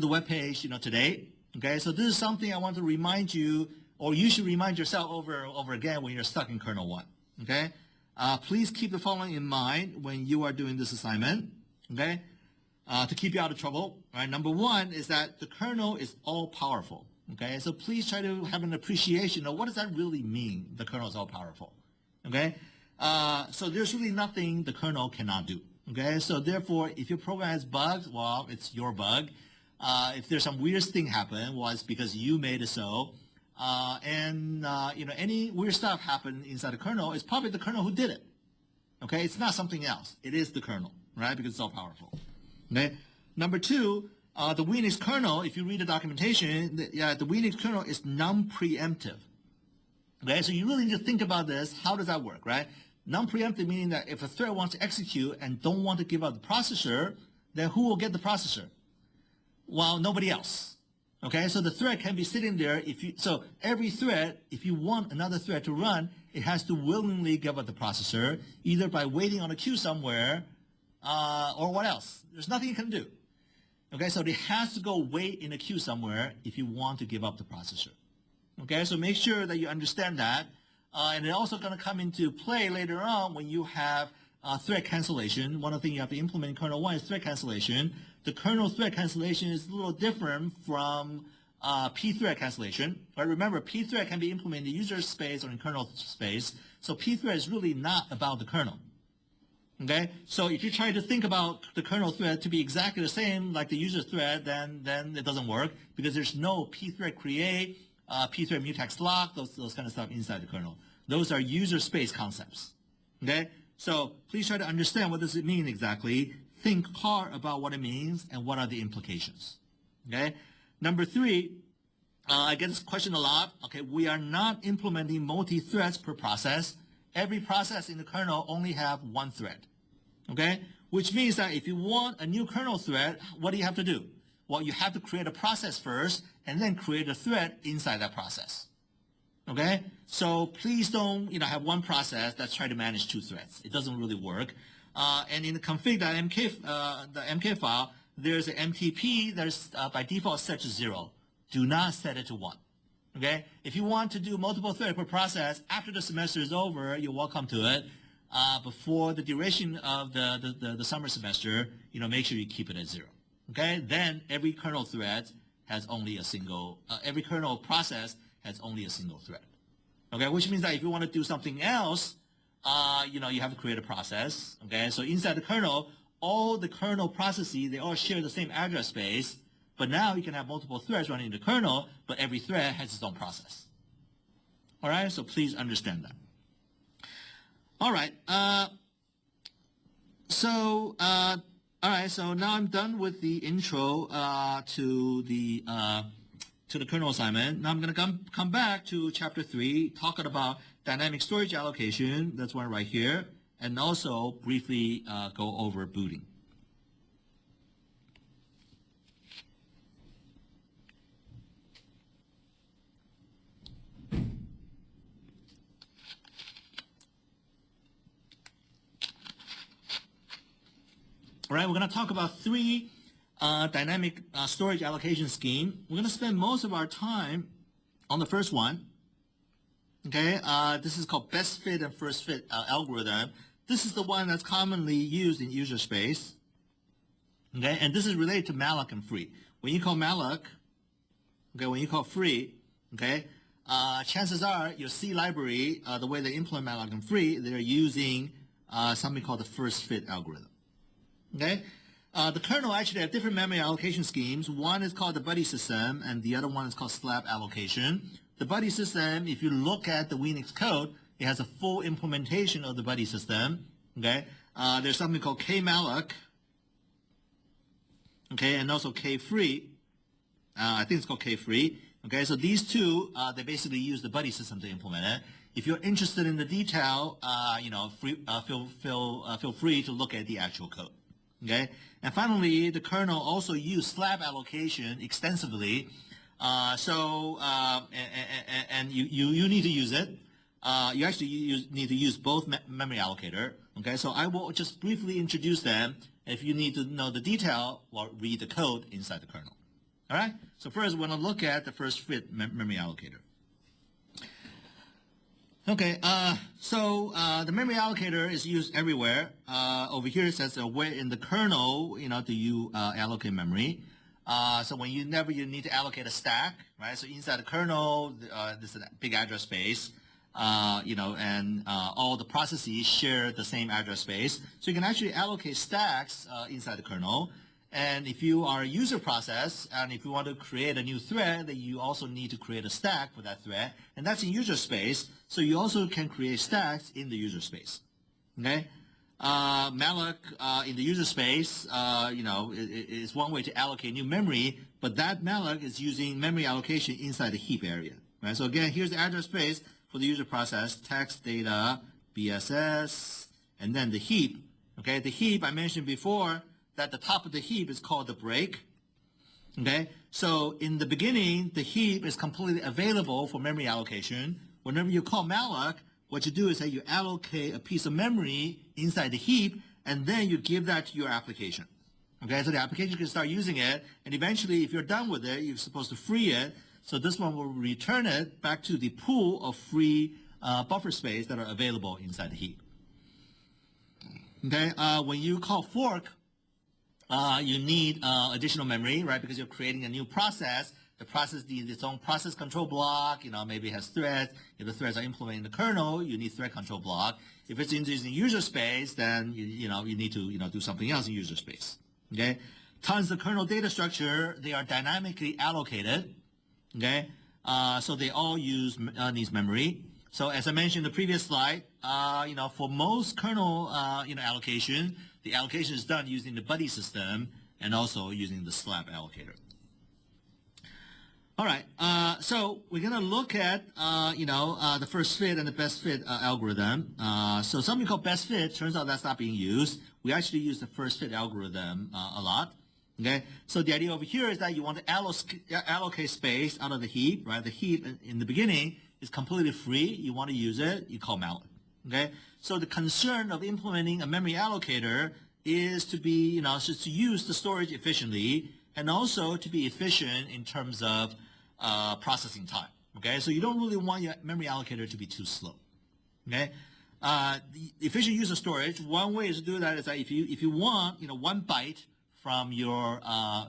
web page, today. Okay, so this is something I want to remind you, or you should remind yourself over and over again when you're stuck in kernel 1. Okay, please keep the following in mind when you are doing this assignment. Okay, to keep you out of trouble. Right, number 1 is that the kernel is all powerful. Okay, so please try to have an appreciation of what does that really mean. The kernel is all powerful. Okay, So there's really nothing the kernel cannot do. Okay, so therefore, if your program has bugs, well, it's your bug. If there's some weird thing happen, well, it's because you made it so. Any weird stuff happen inside the kernel, it's probably the kernel who did it. Okay, it's not something else. It is the kernel, right? Because it's all powerful. Okay. Number two, the Unix kernel. If you read the documentation, the Unix kernel is non-preemptive. Okay, so you really need to think about this. How does that work, right? Non-preemptive meaning that if a thread wants to execute and don't want to give up the processor, then who will get the processor? Well, nobody else. Okay, so the thread can be sitting there. So every thread, if you want another thread to run, it has to willingly give up the processor, either by waiting on a queue somewhere, or what else? There's nothing you can do. Okay, so it has to go wait in a queue somewhere if you want to give up the processor. Okay, so make sure that you understand that. And it's also going to come into play later on when you have thread cancellation. One of the things you have to implement in kernel 1 is thread cancellation. The kernel thread cancellation is a little different from pthread cancellation. But remember, pthread can be implemented in user space or in kernel space. So pthread is really not about the kernel. Okay, so if you try to think about the kernel thread to be exactly the same like the user thread, then it doesn't work because there's no pthread create, pthread mutex lock, those kind of stuff inside the kernel. Those are user space concepts. Okay, so please try to understand what does it mean exactly. Think hard about what it means and what are the implications. Okay, number three, I get this question a lot. Okay, we are not implementing multi-threads per process. Every process in the kernel only have one thread. Okay, which means that if you want a new kernel thread, what do you have to do? Well, you have to create a process first and then create a thread inside that process. Okay, so please don't have one process that's trying to manage two threads. It doesn't really work. And in the config.mk file, there's an MTP that's by default set to 0. Do not set it to 1. Okay, if you want to do multiple threads per process after the semester is over, you're welcome to it. Before the duration of the summer semester, make sure you keep it at 0. Okay, then every kernel thread has only a single. Every kernel process has only a single thread. Okay, which means that if you want to do something else, you have to create a process. Okay, so inside the kernel, all the kernel processes, they all share the same address space. But now you can have multiple threads running in the kernel, but every thread has its own process. All right, so please understand that. All right, all right, so now I'm done with the intro to the kernel assignment. Now I'm going to come back to chapter 3, talking about dynamic storage allocation. That's one right here, and also briefly go over booting. All right, we're going to talk about 3 dynamic storage allocation scheme. We're going to spend most of our time on the first one. Okay, this is called best fit and first fit algorithm. This is the one that's commonly used in user space. Okay, and this is related to malloc and free. When you call malloc, okay, when you call free, okay, chances are your C library, the way they implement malloc and free, they're using something called the first fit algorithm. Okay, the kernel actually have different memory allocation schemes. One is called the buddy system, and the other one is called slab allocation. The buddy system, if you look at the Unix code, it has a full implementation of the buddy system. Okay, there's something called kmalloc, okay, and also kfree. I think it's called kfree. Okay, so these two, they basically use the buddy system to implement it. If you're interested in the detail, feel free to look at the actual code. Okay, and finally, the kernel also used slab allocation extensively. And you need to use it. You actually need to use both memory allocator. Okay, so I will just briefly introduce them. If you need to know the detail, well, read the code inside the kernel. All right. So first, we're going to look at the first fit memory allocator. Okay, the memory allocator is used everywhere. Over here it says where in the kernel, do you allocate memory. So whenever you need to allocate a stack, right? So inside the kernel, this is a big address space. and all the processes share the same address space. So you can actually allocate stacks inside the kernel. And if you are a user process, and if you want to create a new thread, then you also need to create a stack for that thread. And that's in user space. So you also can create stacks in the user space. Okay? malloc in the user space, is one way to allocate new memory, but that malloc is using memory allocation inside the heap area. Right? So again, here's the address space for the user process, text, data, BSS, and then the heap. Okay, the heap I mentioned before that the top of the heap is called the break. Okay, so in the beginning, the heap is completely available for memory allocation. Whenever you call malloc, what you do is that you allocate a piece of memory inside the heap, and then you give that to your application. Okay, so the application can start using it, and eventually, if you're done with it, you're supposed to free it. So this one will return it back to the pool of free buffer space that are available inside the heap. Okay, when you call fork, you need additional memory, right? Because you're creating a new process. The process needs its own process control block. Maybe it has threads. If the threads are implementing the kernel, you need thread control block. If it's using user space, then you need to do something else in user space. Okay, tons of kernel data structure. They are dynamically allocated. Okay, so they all use needs memory. So as I mentioned in the previous slide, for most kernel allocation, the allocation is done using the buddy system and also using the slab allocator. All right, so we're going to look at the first fit and the best fit algorithm. So something called best fit, turns out that's not being used. We actually use the first fit algorithm a lot. Okay, so the idea over here is that you want to allocate space out of the heap, right? The heap in the beginning is completely free. You want to use it, you call malloc. Okay, so the concern of implementing a memory allocator is to be, to use the storage efficiently and also to be efficient in terms of processing time. Okay, so you don't really want your memory allocator to be too slow. Okay, the efficient use of storage, one way is to do that is that if you want, 1 byte from your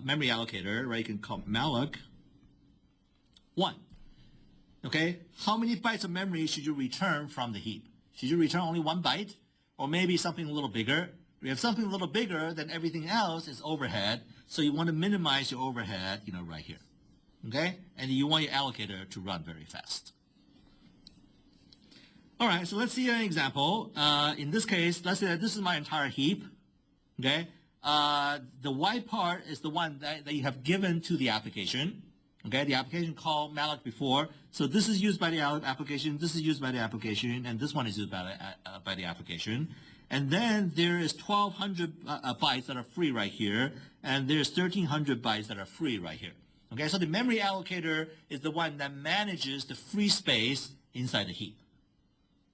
memory allocator, right, you can call malloc 1. Okay, how many bytes of memory should you return from the heap? Should you return only 1 byte, or maybe something a little bigger? If you have something a little bigger, then everything else is overhead, so you want to minimize your overhead, right here. Okay, and you want your allocator to run very fast. All right, so let's see an example. In this case, let's say that this is my entire heap. Okay. The white part is the one that you have given to the application. Okay, the application called malloc before. So this is used by the application, this is used by the application, and this one is used by the application. And then there is 1,200 bytes that are free right here, and there's 1,300 bytes that are free right here. Okay, so the memory allocator is the one that manages the free space inside the heap.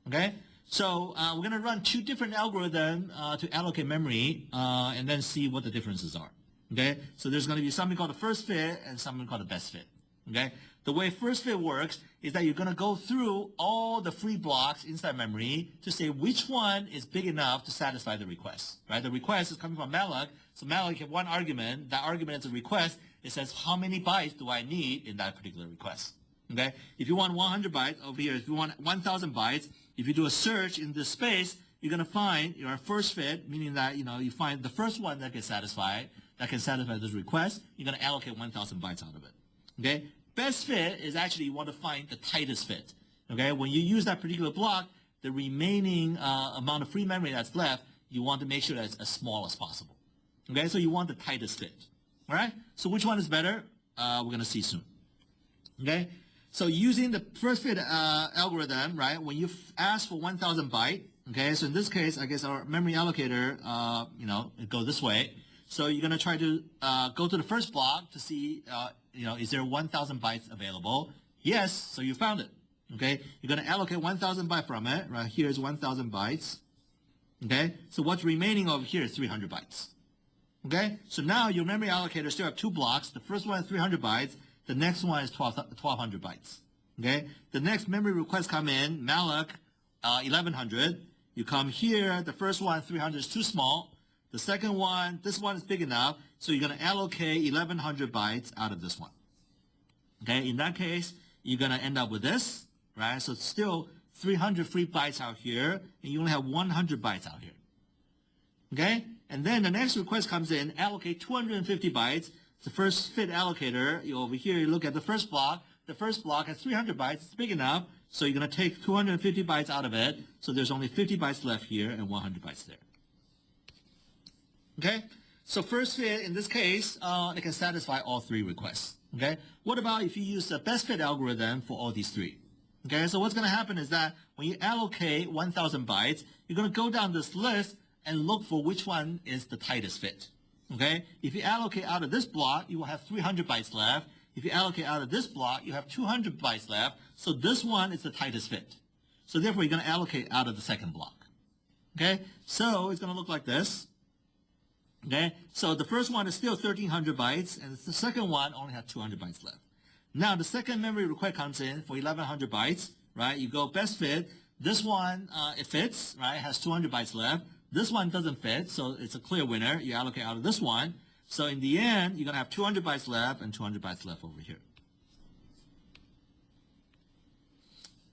Okay? So we're going to run 2 different algorithms to allocate memory and then see what the differences are. Okay, so there's going to be something called the first fit and something called the best fit. Okay, the way first fit works is that you're going to go through all the free blocks inside memory to say which one is big enough to satisfy the request. Right, the request is coming from malloc, so malloc has one argument. That argument is a request. It says how many bytes do I need in that particular request. Okay, if you want 100 bytes over here, if you want 1,000 bytes, if you do a search in this space, you're going to find your first fit, meaning that you find the first one that gets satisfied, that can satisfy this request. You're going to allocate 1,000 bytes out of it. Okay, best fit is actually you want to find the tightest fit. Okay, when you use that particular block, the remaining amount of free memory that's left, you want to make sure that it's as small as possible. Okay, so you want the tightest fit. All right, so which one is better? We're going to see soon. Okay. So using the first fit algorithm, right, when you ask for 1,000 byte, okay, so in this case, I guess our memory allocator, it goes this way. So you're going to try to go to the first block to see, is there 1,000 bytes available? Yes, so you found it, okay? You're going to allocate 1,000 bytes from it, right? Here's 1,000 bytes, okay? So what's remaining over here is 300 bytes, okay? So now your memory allocator still have 2 blocks. The first one is 300 bytes. The next one is 1,200 bytes. Okay. The next memory request come in malloc 1,100. You come here. The first one 300 is too small. The second one, this one is big enough. So you're going to allocate 1,100 bytes out of this one. Okay. In that case, you're going to end up with this, right? So it's still 300 free bytes out here, and you only have 100 bytes out here. Okay? And then the next request comes in, allocate 250 bytes. It's the first fit allocator. Over here, you look at the first block. The first block has 300 bytes. It's big enough, so you're going to take 250 bytes out of it. So there's only 50 bytes left here and 100 bytes there. Okay? So first fit, in this case, it can satisfy all three requests. Okay? What about if you use the best fit algorithm for all these three? Okay, so what's going to happen is that when you allocate 1,000 bytes, you're going to go down this list and look for which one is the tightest fit. Okay? If you allocate out of this block, you will have 300 bytes left. If you allocate out of this block, you have 200 bytes left. So this one is the tightest fit. So therefore, you're going to allocate out of the second block. Okay? So it's going to look like this. Okay? So the first one is still 1,300 bytes, and the second one only has 200 bytes left. Now, the second memory request comes in for 1,100 bytes, right? You go best fit. This one, it fits, right? It has 200 bytes left. This one doesn't fit, so it's a clear winner. You allocate out of this one. So in the end, you're going to have 200 bytes left and 200 bytes left over here.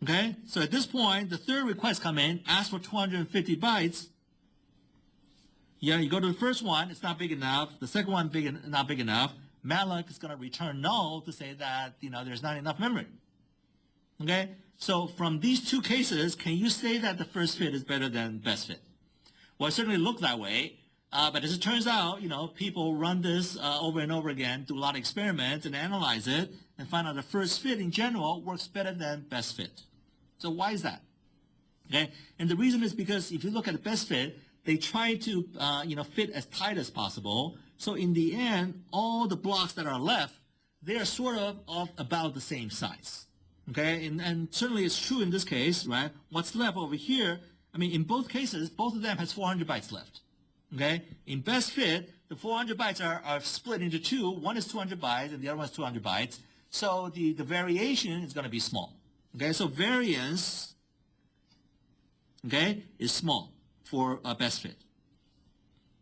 Okay? So at this point, the third request come in, ask for 250 bytes. Yeah, you go to the first one, it's not big enough. The second one, not big enough. malloc is going to return null to say that, there's not enough memory. Okay? So from these two cases, can you say that the first fit is better than best fit? Well, it certainly looked that way. But as it turns out, people run this over and over again, do a lot of experiments and analyze it and find out the first fit in general works better than best fit. So why is that? Okay? And the reason is because if you look at the best fit, they try to, fit as tight as possible. So in the end, all the blocks that are left, they are sort of about the same size. Okay? And certainly it's true in this case, right? What's left over here, in both cases, both of them has 400 bytes left. Okay? In best fit, the 400 bytes are split into two. One is 200 bytes and the other one is 200 bytes. So the variation is going to be small. Okay? So variance, okay, is small for best fit.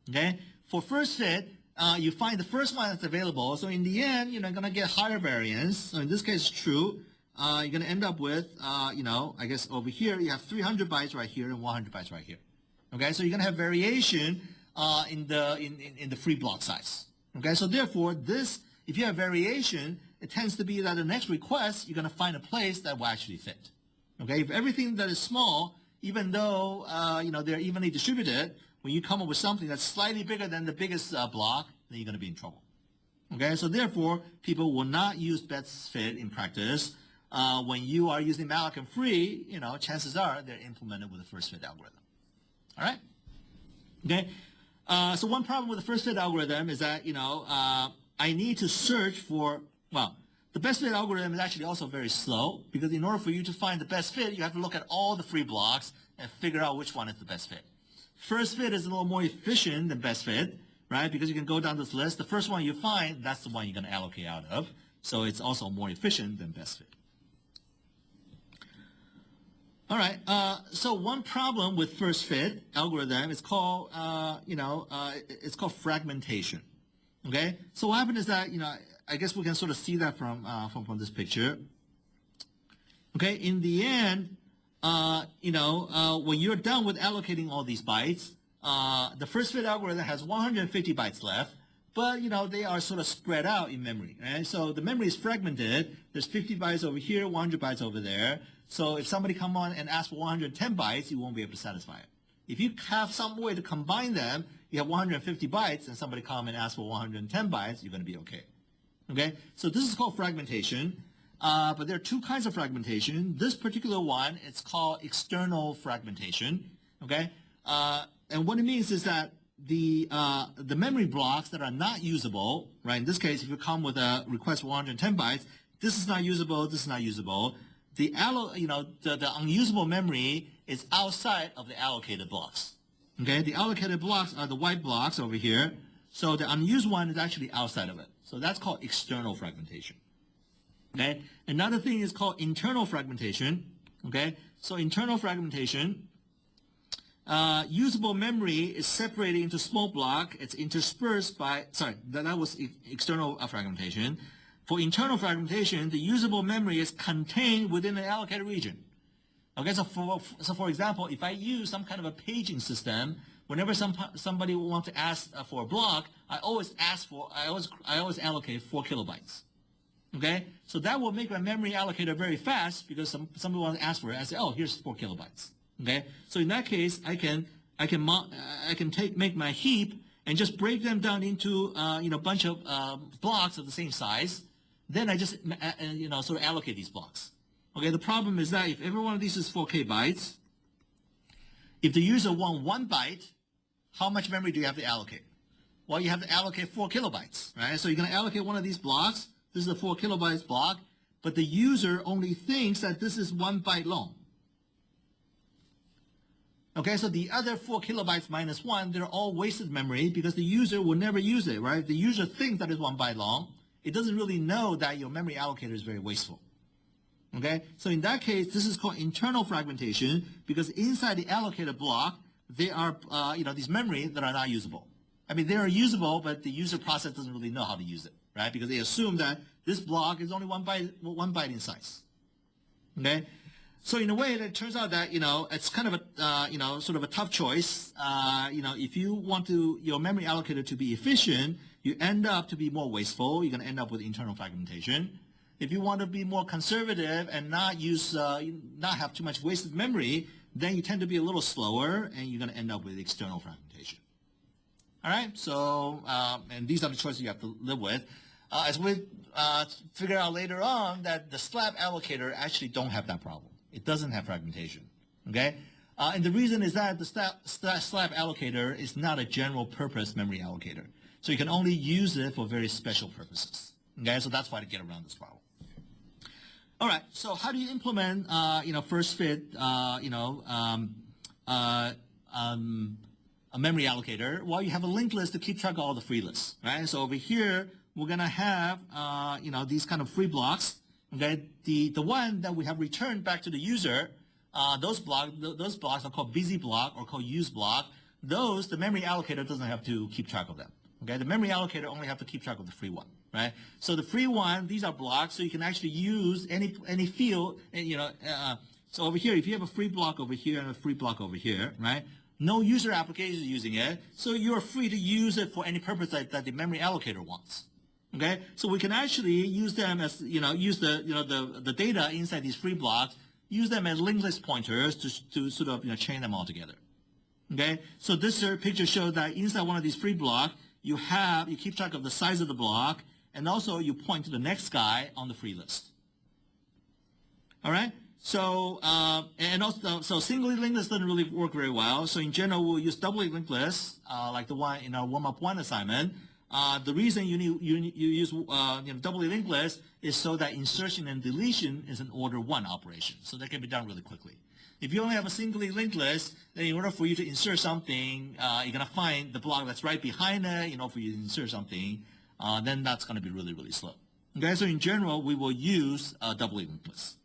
Okay? For first fit, you find the first one that's available. So in the end, you're going to get higher variance. So in this case, it's true. You're going to end up with, I guess over here, you have 300 bytes right here and 100 bytes right here. Okay? So you're going to have variation in the free block size. Okay? So therefore, if you have variation, it tends to be that the next request, you're going to find a place that will actually fit. Okay? If everything that is small, even though, they're evenly distributed, when you come up with something that's slightly bigger than the biggest block, then you're going to be in trouble. Okay? So therefore, people will not use best fit in practice. When you are using malloc and free, chances are they're implemented with the first fit algorithm. All right? Okay? So one problem with the first fit algorithm is that, I need to search for, the best fit algorithm is actually also very slow, because in order for you to find the best fit, you have to look at all the free blocks and figure out which one is the best fit. First fit is a little more efficient than best fit, right? Because you can go down this list. The first one you find, that's the one you're going to allocate out of. So it's also more efficient than best fit. All right. So one problem with first fit algorithm is called, it's called fragmentation. Okay. So what happened is that, I guess we can sort of see that from this picture. Okay. In the end, when you're done with allocating all these bytes, the first fit algorithm has 150 bytes left, but, they are sort of spread out in memory, right? So the memory is fragmented. There's 50 bytes over here, 100 bytes over there. So if somebody come on and ask for 110 bytes, you won't be able to satisfy it. If you have some way to combine them, you have 150 bytes, and somebody come and ask for 110 bytes, you're going to be okay. Okay? So this is called fragmentation. But there are two kinds of fragmentation. This particular one, it's called external fragmentation. Okay? And what it means is that the memory blocks that are not usable, right? In this case, if you come with a request for 110 bytes, this is not usable, this is not usable. The unusable memory is outside of the allocated blocks. Okay? The allocated blocks are the white blocks over here. So the unused one is actually outside of it. So that's called external fragmentation. Okay? Another thing is called internal fragmentation. Okay? So internal fragmentation, usable memory is separated into small block. It's interspersed by, that was external fragmentation. For internal fragmentation, the usable memory is contained within the allocated region. Okay, so for example, if I use some kind of a paging system, whenever somebody will want to ask for a block, I always allocate 4 kilobytes. Okay, so that will make my memory allocator very fast because somebody wants to ask for it. I say, oh, here's 4 kilobytes. Okay, so in that case, I can make my heap and just break them down into a bunch of blocks of the same size. Then I just sort of allocate these blocks. Okay, the problem is that if every one of these is 4K bytes, if the user wants 1 byte, how much memory do you have to allocate? Well, you have to allocate 4 kilobytes, right? So you're going to allocate one of these blocks. This is a 4 kilobytes block, but the user only thinks that this is 1 byte long. Okay, so the other 4 kilobytes minus 1, they're all wasted memory because the user will never use it, right? The user thinks that it's 1 byte long. It doesn't really know that your memory allocator is very wasteful. Okay, so in that case, this is called internal fragmentation because inside the allocator block, there are these memory that are not usable. I mean, they are usable, but the user process doesn't really know how to use it, right? Because they assume that this block is only 1 byte in size. Okay, so in a way, it turns out that it's kind of a sort of a tough choice. If you want your memory allocator to be efficient, you end up to be more wasteful. You're going to end up with internal fragmentation. If you want to be more conservative and not have too much wasted memory, then you tend to be a little slower, and you're going to end up with external fragmentation. All right, so and these are the choices you have to live with. As we figure out later on that the slab allocator actually don't have that problem. It doesn't have fragmentation. Okay, and the reason is that the slab allocator is not a general purpose memory allocator, so you can only use it for very special purposes. Okay, so that's why to get around this problem. All right, so how do you implement, first fit, a memory allocator? Well, you have a linked list to keep track of all the free lists, right? So over here, we're gonna have, these kind of free blocks. Okay, the one that we have returned back to the user, those blocks are called busy block or called use block. Those, the memory allocator doesn't have to keep track of them. Okay, the memory allocator only have to keep track of the free one. Right? So the free one, these are blocks, so you can actually use any field. So over here, if you have a free block over here and a free block over here, right? No user application is using it, so you're free to use it for any purpose that the memory allocator wants. Okay, so we can actually use them as use the data inside these free blocks, use them as linked list pointers to sort of chain them all together. Okay, so this picture shows that inside one of these free blocks, you keep track of the size of the block. And also, you point to the next guy on the free list. All right. So so singly linked list doesn't really work very well. So in general, we'll use doubly linked lists, like the one in our warm-up 1 assignment. The reason you use doubly linked list is so that insertion and deletion is an order 1 operation, so that can be done really quickly. If you only have a singly linked list, then in order for you to insert something, you're gonna find the block that's right behind it. For you to insert something. Then that's going to be really, really slow. Okay, so in general, we will use doubly linked lists.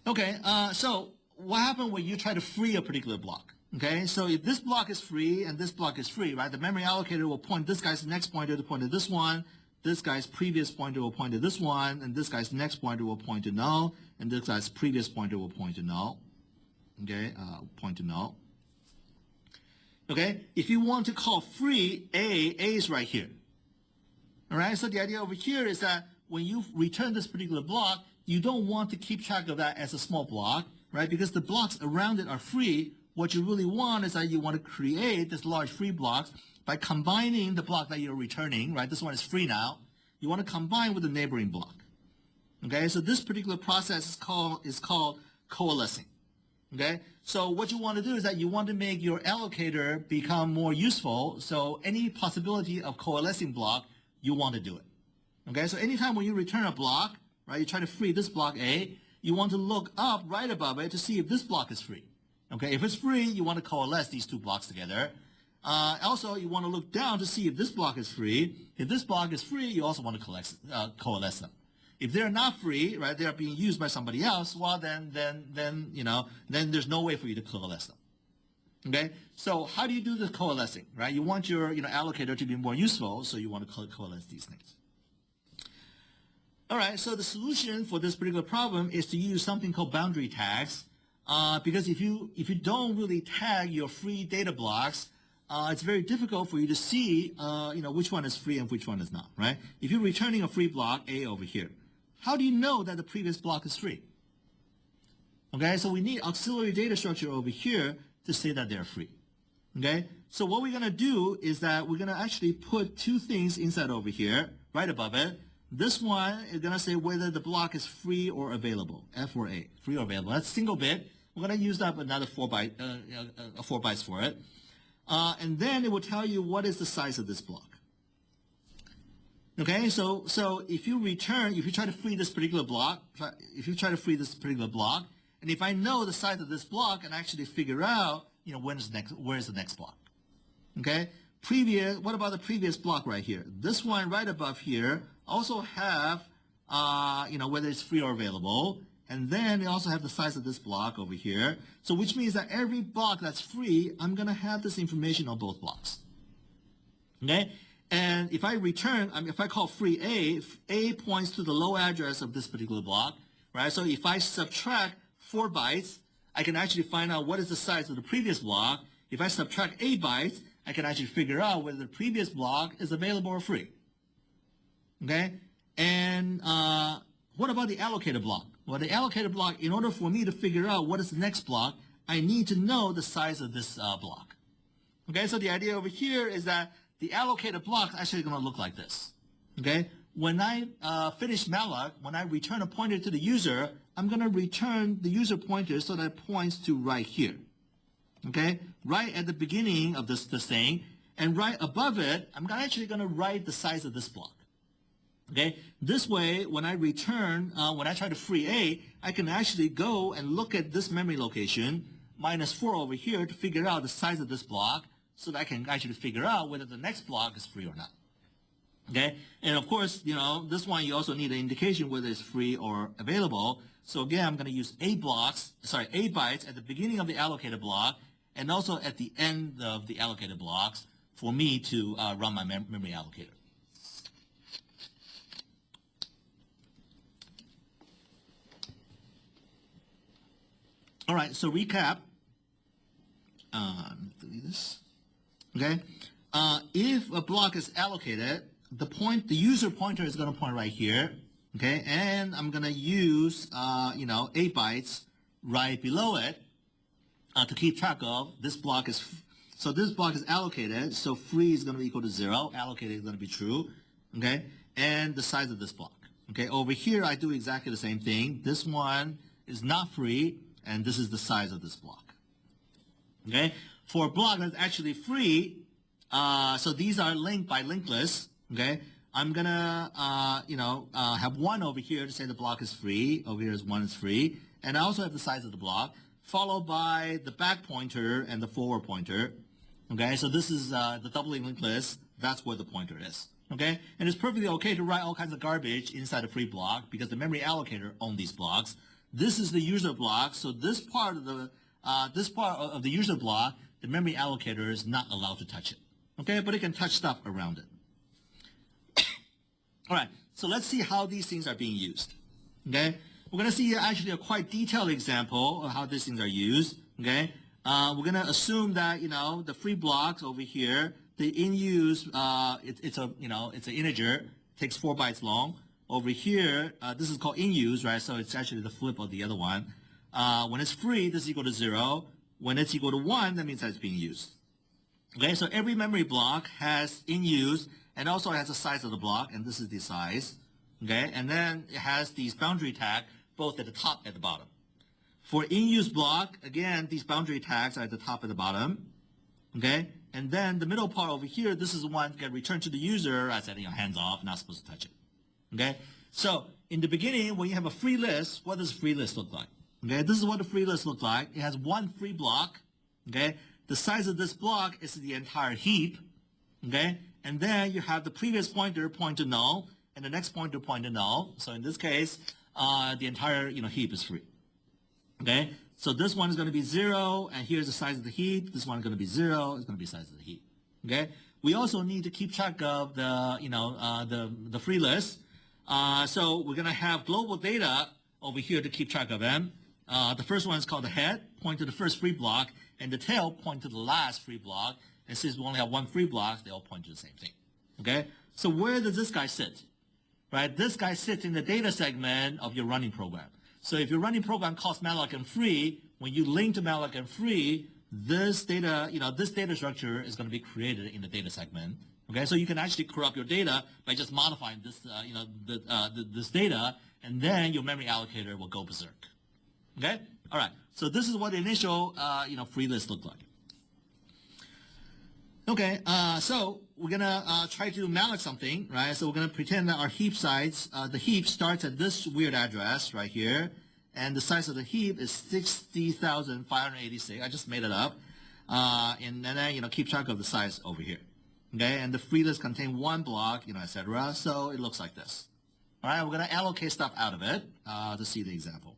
Okay, so what happens when you try to free a particular block? Okay, so if this block is free and this block is free, right, the memory allocator will point this guy's next pointer to point to this one, this guy's previous pointer will point to this one, and this guy's next pointer will point to null, and this guy's previous pointer will point to null. Okay, point to null. Okay, if you want to call free A is right here. All right, so the idea over here is that when you return this particular block, you don't want to keep track of that as a small block, right? Because the blocks around it are free. What you really want is that you want to create this large free blocks by combining the block that you're returning, right? This one is free now. You want to combine with the neighboring block. Okay, so this particular process is called coalescing. Okay, so what you want to do is that you want to make your allocator become more useful. So any possibility of coalescing block, you want to do it. Okay, so anytime when you return a block, right, you try to free this block A, you want to look up right above it to see if this block is free. Okay, if it's free, you want to coalesce these 2 blocks together. Also, you want to look down to see if this block is free. If this block is free, you also want to coalesce them. If they're not free, right, they're being used by somebody else, well, then there's no way for you to coalesce them. Okay, so how do you do the coalescing, right? You want your allocator to be more useful, so you want to coalesce these things. All right, so the solution for this particular problem is to use something called boundary tags, because if you don't really tag your free data blocks, it's very difficult for you to see, which one is free and which one is not, right? If you're returning a free block A over here, how do you know that the previous block is free? Okay, so we need auxiliary data structure over here to say that they're free. Okay, so what we're going to do is that we're going to actually put two things inside over here, right above it. This one is going to say whether the block is free or available, F or A, free or available. That's single bit. We're going to use up another 4 bytes for it. And then it will tell you what is the size of this block. Okay, so if you try to free this particular block, and if I know the size of this block and actually figure out, where's the next block? Okay, what about the previous block right here? This one right above here also have, whether it's free or available, and then they also have the size of this block over here. So which means that every block that's free, I'm going to have this information on both blocks. Okay, and if I call free A points to the low address of this particular block, right? So if I subtract 4 bytes, I can actually find out what is the size of the previous block. If I subtract 8 bytes, I can actually figure out whether the previous block is available or free. Okay? And what about the allocated block? Well, the allocated block, in order for me to figure out what is the next block, I need to know the size of this block. Okay, so the idea over here is that the allocated block is actually going to look like this. Okay? When I finish malloc, when I return a pointer to the user, I'm going to return the user pointer so that it points to right here. Okay? Right at the beginning of this thing, and right above it, I'm actually going to write the size of this block. Okay? This way, when I return, when I try to free A, I can actually go and look at this memory location, -4 over here, to figure out the size of this block, so that I can actually figure out whether the next block is free or not. Okay? And of course, this one you also need an indication whether it's free or available. So again, I'm going to use 8 bytes at the beginning of the allocated block, and also at the end of the allocated blocks for me to run my memory allocator. All right, so recap. Delete this. Okay, if a block is allocated, the user pointer is going to point right here. Okay, and I'm going to use 8 bytes right below it to keep track of this block is. So this block is allocated, so free is going to be equal to 0. Allocated is going to be true. Okay, and the size of this block. Okay, over here I do exactly the same thing. This one is not free, and this is the size of this block. Okay, for a block that's actually free, so these are linked by linked lists. Okay, I'm gonna have 1 over here to say the block is free. Over here is 1 is free, and I also have the size of the block, followed by the back pointer and the forward pointer. Okay, so this is the doubling linked list. That's where the pointer is. Okay, and it's perfectly okay to write all kinds of garbage inside a free block because the memory allocator owns these blocks. This is the user block, so this part of the user block, the memory allocator is not allowed to touch it. Okay, but it can touch stuff around it. All right, so let's see how these things are being used. Okay, we're going to see actually a quite detailed example of how these things are used. Okay, we're going to assume that the free blocks over here, the in use, it's an integer, takes 4 bytes long. Over here, this is called in use, right? So it's actually the flip of the other one. When it's free, this is equal to 0. When it's equal to 1, that means that it's being used. Okay, so every memory block has in use and also has the size of the block, and this is the size. Okay, and then it has these boundary tags both at the top and the bottom. For in-use block, again, these boundary tags are at the top and the bottom. Okay, and then the middle part over here, this is the one that get returned to the user. I said, hands off, not supposed to touch it. Okay, so in the beginning, when you have a free list, what does a free list look like? Okay, this is what a free list looks like. It has 1 free block. Okay, the size of this block is the entire heap. Okay, and then you have the previous pointer point to null, and the next pointer point to null. So in this case, the entire heap is free. Okay, so this one is going to be 0, and here's the size of the heap. This one is going to be 0. It's going to be the size of the heap. Okay, we also need to keep track of the the free list. So we're going to have global data over here to keep track of them. The first one is called the head, point to the first free block, and the tail point to the last free block. And since we only have one free block, they all point to the same thing. Okay? So where does this guy sit? Right? This guy sits in the data segment of your running program. So if your running program calls malloc and free, when you link to malloc and free, this data, this data structure is going to be created in the data segment. Okay, so you can actually corrupt your data by just modifying this, this data, and then your memory allocator will go berserk. Okay, all right. So this is what the initial, free list looked like. Okay, so we're gonna try to malloc something, right? So we're gonna pretend that our heap size, the heap starts at this weird address right here, and the size of the heap is 60,586. I just made it up, and then keep track of the size over here. Okay, and the free list contains one block, etc. So it looks like this. All right, we're gonna allocate stuff out of it to see the example.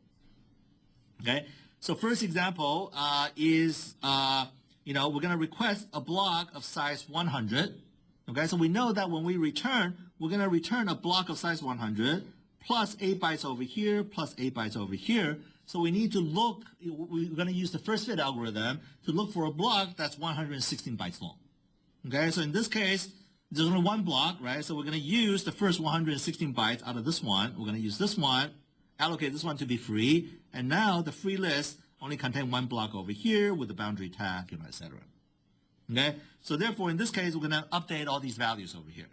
Okay, so first example is we're going to request a block of size 100. Okay, so we know that when we return, we're going to return a block of size 100 plus 8 bytes over here plus 8 bytes over here. So we need to look, we're going to use the first fit algorithm to look for a block that's 116 bytes long. Okay, so in this case, there's only one block, right? So we're going to use the first 116 bytes out of this one. We're going to use this one, allocate this one to be free, and now the free list only contain one block over here with the boundary tag, etc. Okay, so therefore in this case we're going to update all these values over here.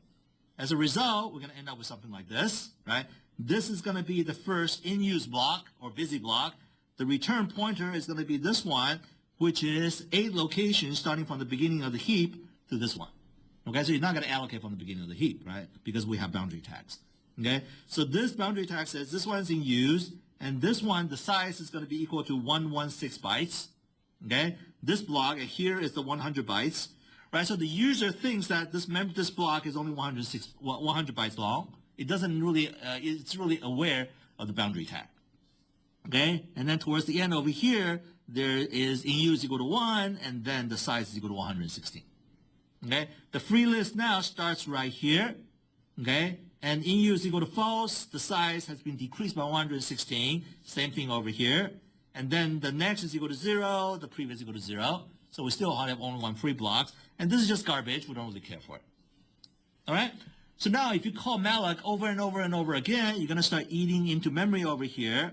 As a result, we're going to end up with something like this, right? This is going to be the first in-use block or busy block. The return pointer is going to be this one, which is 8 locations starting from the beginning of the heap to this one. Okay, so you're not going to allocate from the beginning of the heap, right? Because we have boundary tags. Okay, so this boundary tag says this one's in use, and this one, the size is going to be equal to 116 bytes. Okay, this block here is the 100 bytes, right? So the user thinks that this block is only 100 bytes long. It doesn't really, it's really aware of the boundary tag. Okay, and then towards the end over here, there is in use equal to 1, and then the size is equal to 116. Okay, the free list now starts right here. Okay, and in use equal to false, the size has been decreased by 116, same thing over here. And then the next is equal to 0, the previous is equal to 0. So we still have only one free block. And this is just garbage, we don't really care for it. All right? So now if you call malloc over and over and over again, you're going to start eating into memory over here.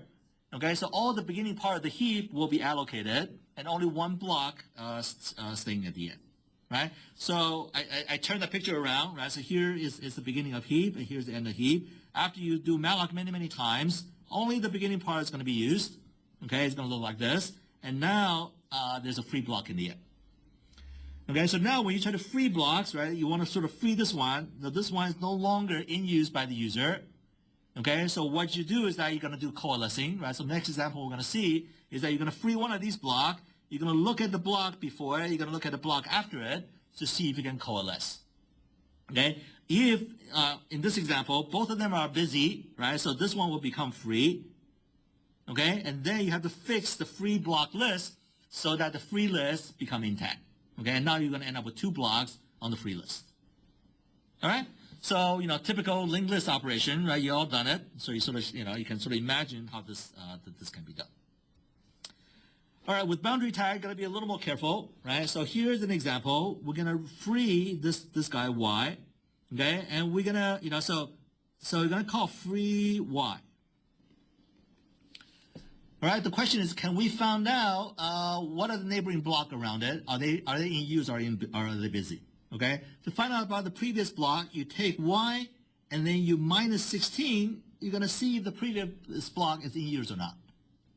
Okay, so all the beginning part of the heap will be allocated, and only one block staying at the end. Right? So I turn the picture around, right? So here is the beginning of heap, and here's the end of heap. After you do malloc many, many times, only the beginning part is going to be used. Okay, it's going to look like this. And now there's a free block in the end. Okay, so now when you try to free blocks, right, you want to sort of free this one. Now this one is no longer in use by the user. Okay, so what you do is that you're going to do coalescing, right? So next example we're going to see is that you're going to free one of these blocks. You're going to look at the block before it. You're going to look at the block after it to see if you can coalesce. Okay? If, in this example, both of them are busy, right? So this one will become free. Okay? And then you have to fix the free block list so that the free list become intact. Okay? And now you're going to end up with 2 blocks on the free list. All right? So, typical linked list operation, right? You all done it. So you sort of, you can sort of imagine how this can be done. All right, with boundary tag, got to be a little more careful, right? So here's an example. We're going to free this guy y, okay? And we're going to, so we're going to call free y. All right, the question is, can we find out what are the neighboring block around it? Are they in use or are they busy? Okay, to find out about the previous block, you take y and then you minus 16. You're going to see if the previous block is in use or not.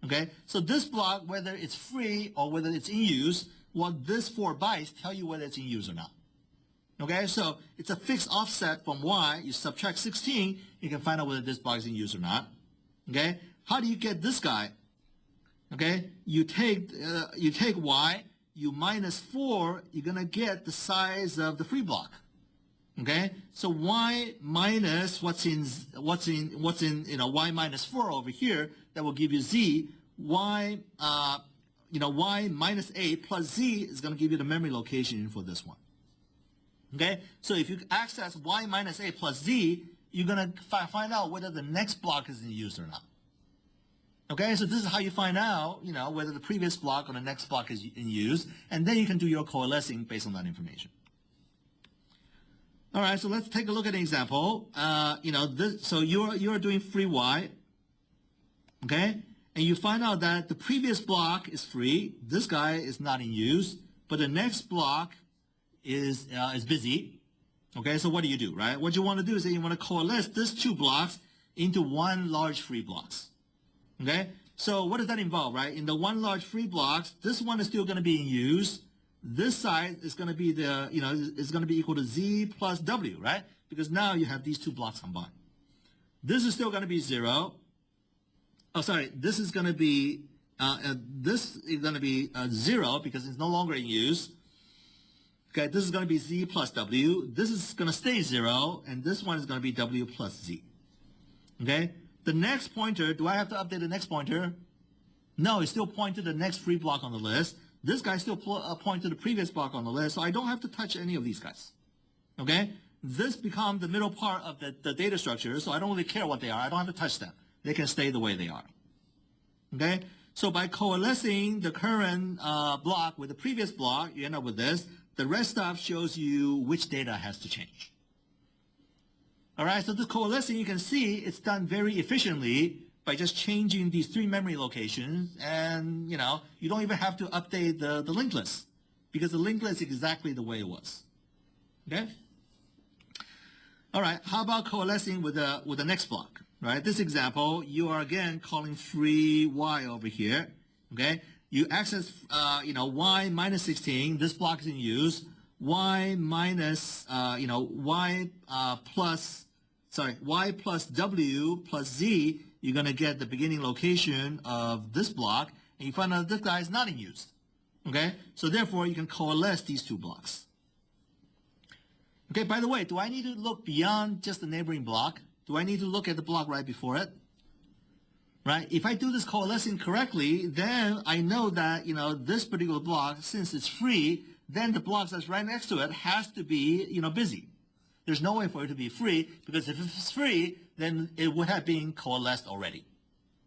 Okay, so this block, whether it's free or whether it's in use, well, this 4 bytes tell you whether it's in use or not. Okay, so it's a fixed offset from y. You subtract 16, you can find out whether this block is in use or not. Okay, how do you get this guy? Okay, you take y, you minus 4, you're gonna get the size of the free block. Okay, so y minus what's in y minus 4 over here, that will give you z. Y y minus 8 plus z is going to give you the memory location for this one. Okay, so if you access y minus 8 plus z, you're going to find out whether the next block is in use or not. Okay, so this is how you find out, whether the previous block or the next block is in use, and then you can do your coalescing based on that information. All right, so let's take a look at an example. So you're doing free Y, okay, and you find out that the previous block is free. This guy is not in use, but the next block is busy. Okay, so what do, right? What you want to do is that you want to coalesce these two blocks into one large free blocks. Okay, so what does that involve, right? In the one large free blocks, this one is still going to be in use. This side is going to be is going to be equal to Z plus W, right? Because now you have these two blocks combined. This is still going to be 0. Oh, sorry, this is going to be 0 because it's no longer in use. Okay, this is going to be Z plus W. This is going to stay 0, and this one is going to be W plus Z. Okay. The next pointer, do I have to update the next pointer? No, it's still pointing to the next free block on the list. This guy still points to the previous block on the list, so I don't have to touch any of these guys. Okay? This becomes the middle part of the data structure, so I don't really care what they are. I don't have to touch them. They can stay the way they are. Okay? So by coalescing the current block with the previous block, you end up with this. The rest stuff shows you which data has to change. All right, so the coalescing, you can see it's done very efficiently by just changing these 3 memory locations, and you don't even have to update the linked list because the linked list is exactly the way it was. Okay. All right, how about coalescing with the next block? Right, this example, you are again calling free Y over here. Okay, you access Y minus 16. This block is in use. Y minus Y plus W plus Z, you're going to get the beginning location of this block, and you find out this guy is not in use. Okay? So therefore, you can coalesce these two blocks. Okay, by the way, do I need to look beyond just the neighboring block? Do I need to look at the block right before it? Right? If I do this coalescing correctly, then I know that, this particular block, since it's free, then the block that's right next to it has to be, busy. There's no way for it to be free, because if it's free, then it would have been coalesced already.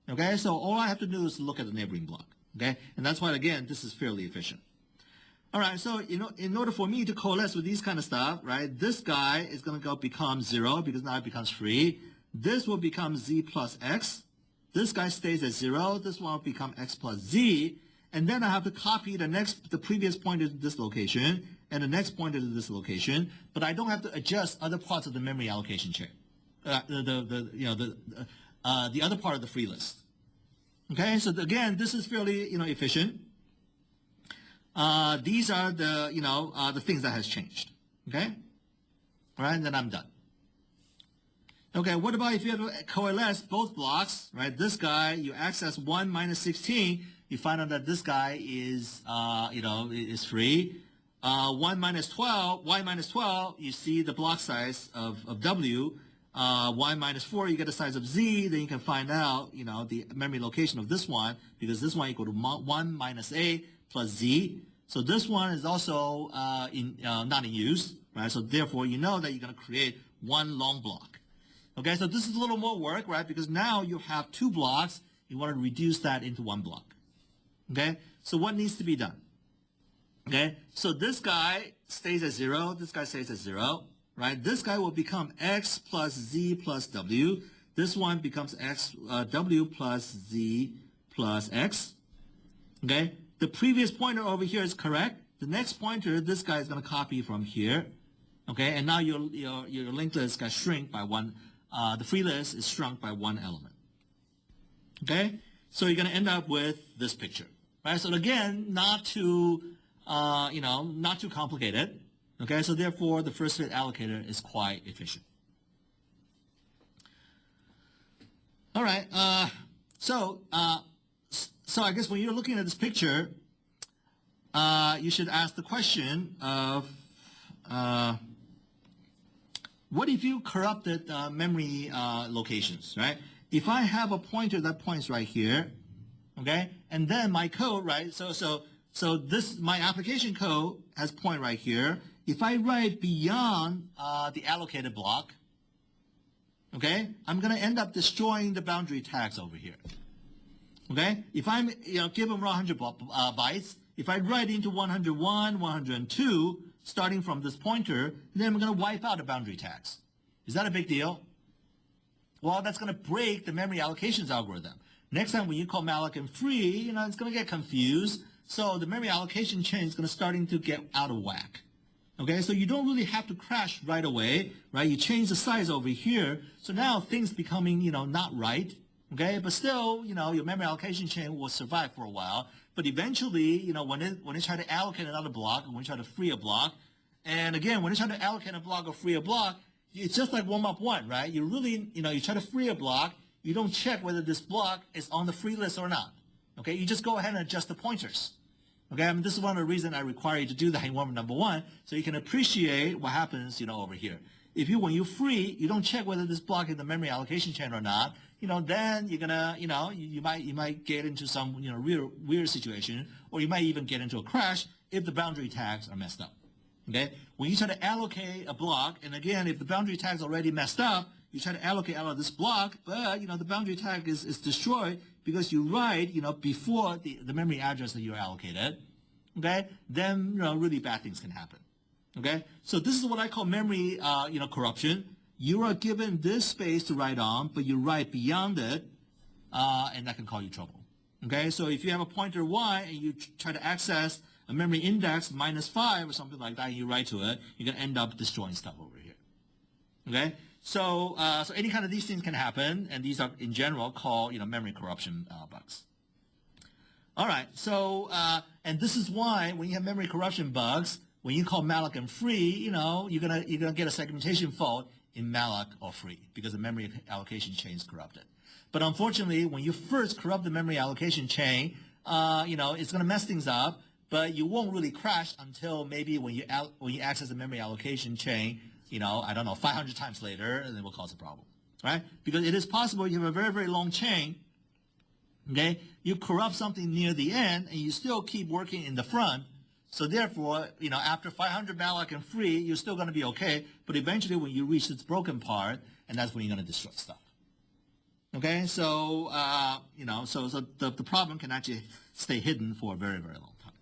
Okay, so all I have to do is look at the neighboring block. Okay, and that's why, again, this is fairly efficient. All right, so in order for me to coalesce with these kind of stuff, right, this guy is going to become 0 because now it becomes free. This will become Z plus X. This guy stays at 0. This one will become X plus Z. And then I have to copy the previous pointer to this location, and the next pointer to this location, but I don't have to adjust other parts of the memory allocation chain, the other part of the free list. Okay, so again, this is fairly efficient. These are the things that has changed. Okay, all right, and then I'm done. Okay, what about if you have to coalesce both blocks? Right, this guy you access 1 minus 16. You find out that this guy is is free. 1 minus 12, Y minus 12, you see the block size of W. Y minus 4, you get the size of Z. Then you can find out, the memory location of this one, because this one equal to 1 minus A plus Z. So this one is also not in use, right? So therefore, you know that you're going to create one long block. Okay, so this is a little more work, right? Because now you have 2 blocks. You want to reduce that into 1 block. Okay, so what needs to be done? Okay, so this guy stays at 0. This guy stays at 0, right? This guy will become X plus Z plus W. This one becomes W plus Z plus X. Okay, the previous pointer over here is correct. The next pointer, this guy is going to copy from here. Okay, and now your linked list got shrunk by 1. The free list is shrunk by 1 element. Okay, so you're going to end up with this picture, right? So again, not too complicated. Okay, so therefore the first fit allocator is quite efficient. All right, so I guess when you're looking at this picture, you should ask the question of what if you corrupted memory locations, right? If I have a pointer that points right here, okay, and then my code, right? So this, my application code has point right here. If I write beyond the allocated block, okay, I'm going to end up destroying the boundary tags over here. Okay, if I'm give them 100 bytes, if I write into 101, 102, starting from this pointer, then I'm going to wipe out the boundary tags. Is that a big deal? Well, that's going to break the memory allocations algorithm. Next time when you call malloc and free, it's going to get confused. So the memory allocation chain is going to starting to get out of whack. Okay, so you don't really have to crash right away, right? You change the size over here. So now things becoming, not right. Okay, but still, your memory allocation chain will survive for a while. But eventually, when it try to allocate another block, and when it try to free a block, and again, when it try to allocate a block or free a block, it's just like warm up one, right? You really, you try to free a block, you don't check whether this block is on the free list or not. Okay, you just go ahead and adjust the pointers. Okay, this is one of the reasons I require you to do that in warm up number one, so you can appreciate what happens, over here. When you free, you don't check whether this block is the memory allocation chain or not, then you're gonna, you might get into some, weird situation, or you might even get into a crash if the boundary tags are messed up. Okay, when you try to allocate a block, and again, if the boundary tag is already messed up, you try to allocate out of this block, but the boundary tag is destroyed because you write, before the memory address that you allocated. Okay, then really bad things can happen. Okay, so this is what I call memory, corruption. You are given this space to write on, but you write beyond it, and that can cause you trouble. Okay, so if you have a pointer y and you try to access a memory index -5 or something like that, and you write to it, you're going to end up destroying stuff over here. Okay, so any kind of these things can happen, and these are in general called memory corruption bugs. All right, so and this is why when you have memory corruption bugs, when you call malloc and free, you're gonna get a segmentation fault in malloc or free because the memory allocation chain is corrupted. But unfortunately, when you first corrupt the memory allocation chain, it's gonna mess things up. But you won't really crash until maybe when you access the memory allocation chain, I don't know, 500 times later, and it will cause a problem, right? Because it is possible you have a very, very long chain. Okay, you corrupt something near the end, and you still keep working in the front. So therefore, after 500 malloc and free, you're still going to be okay. But eventually, when you reach this broken part, and that's when you're going to destroy stuff. Okay, so so the problem can actually stay hidden for a very, very long time.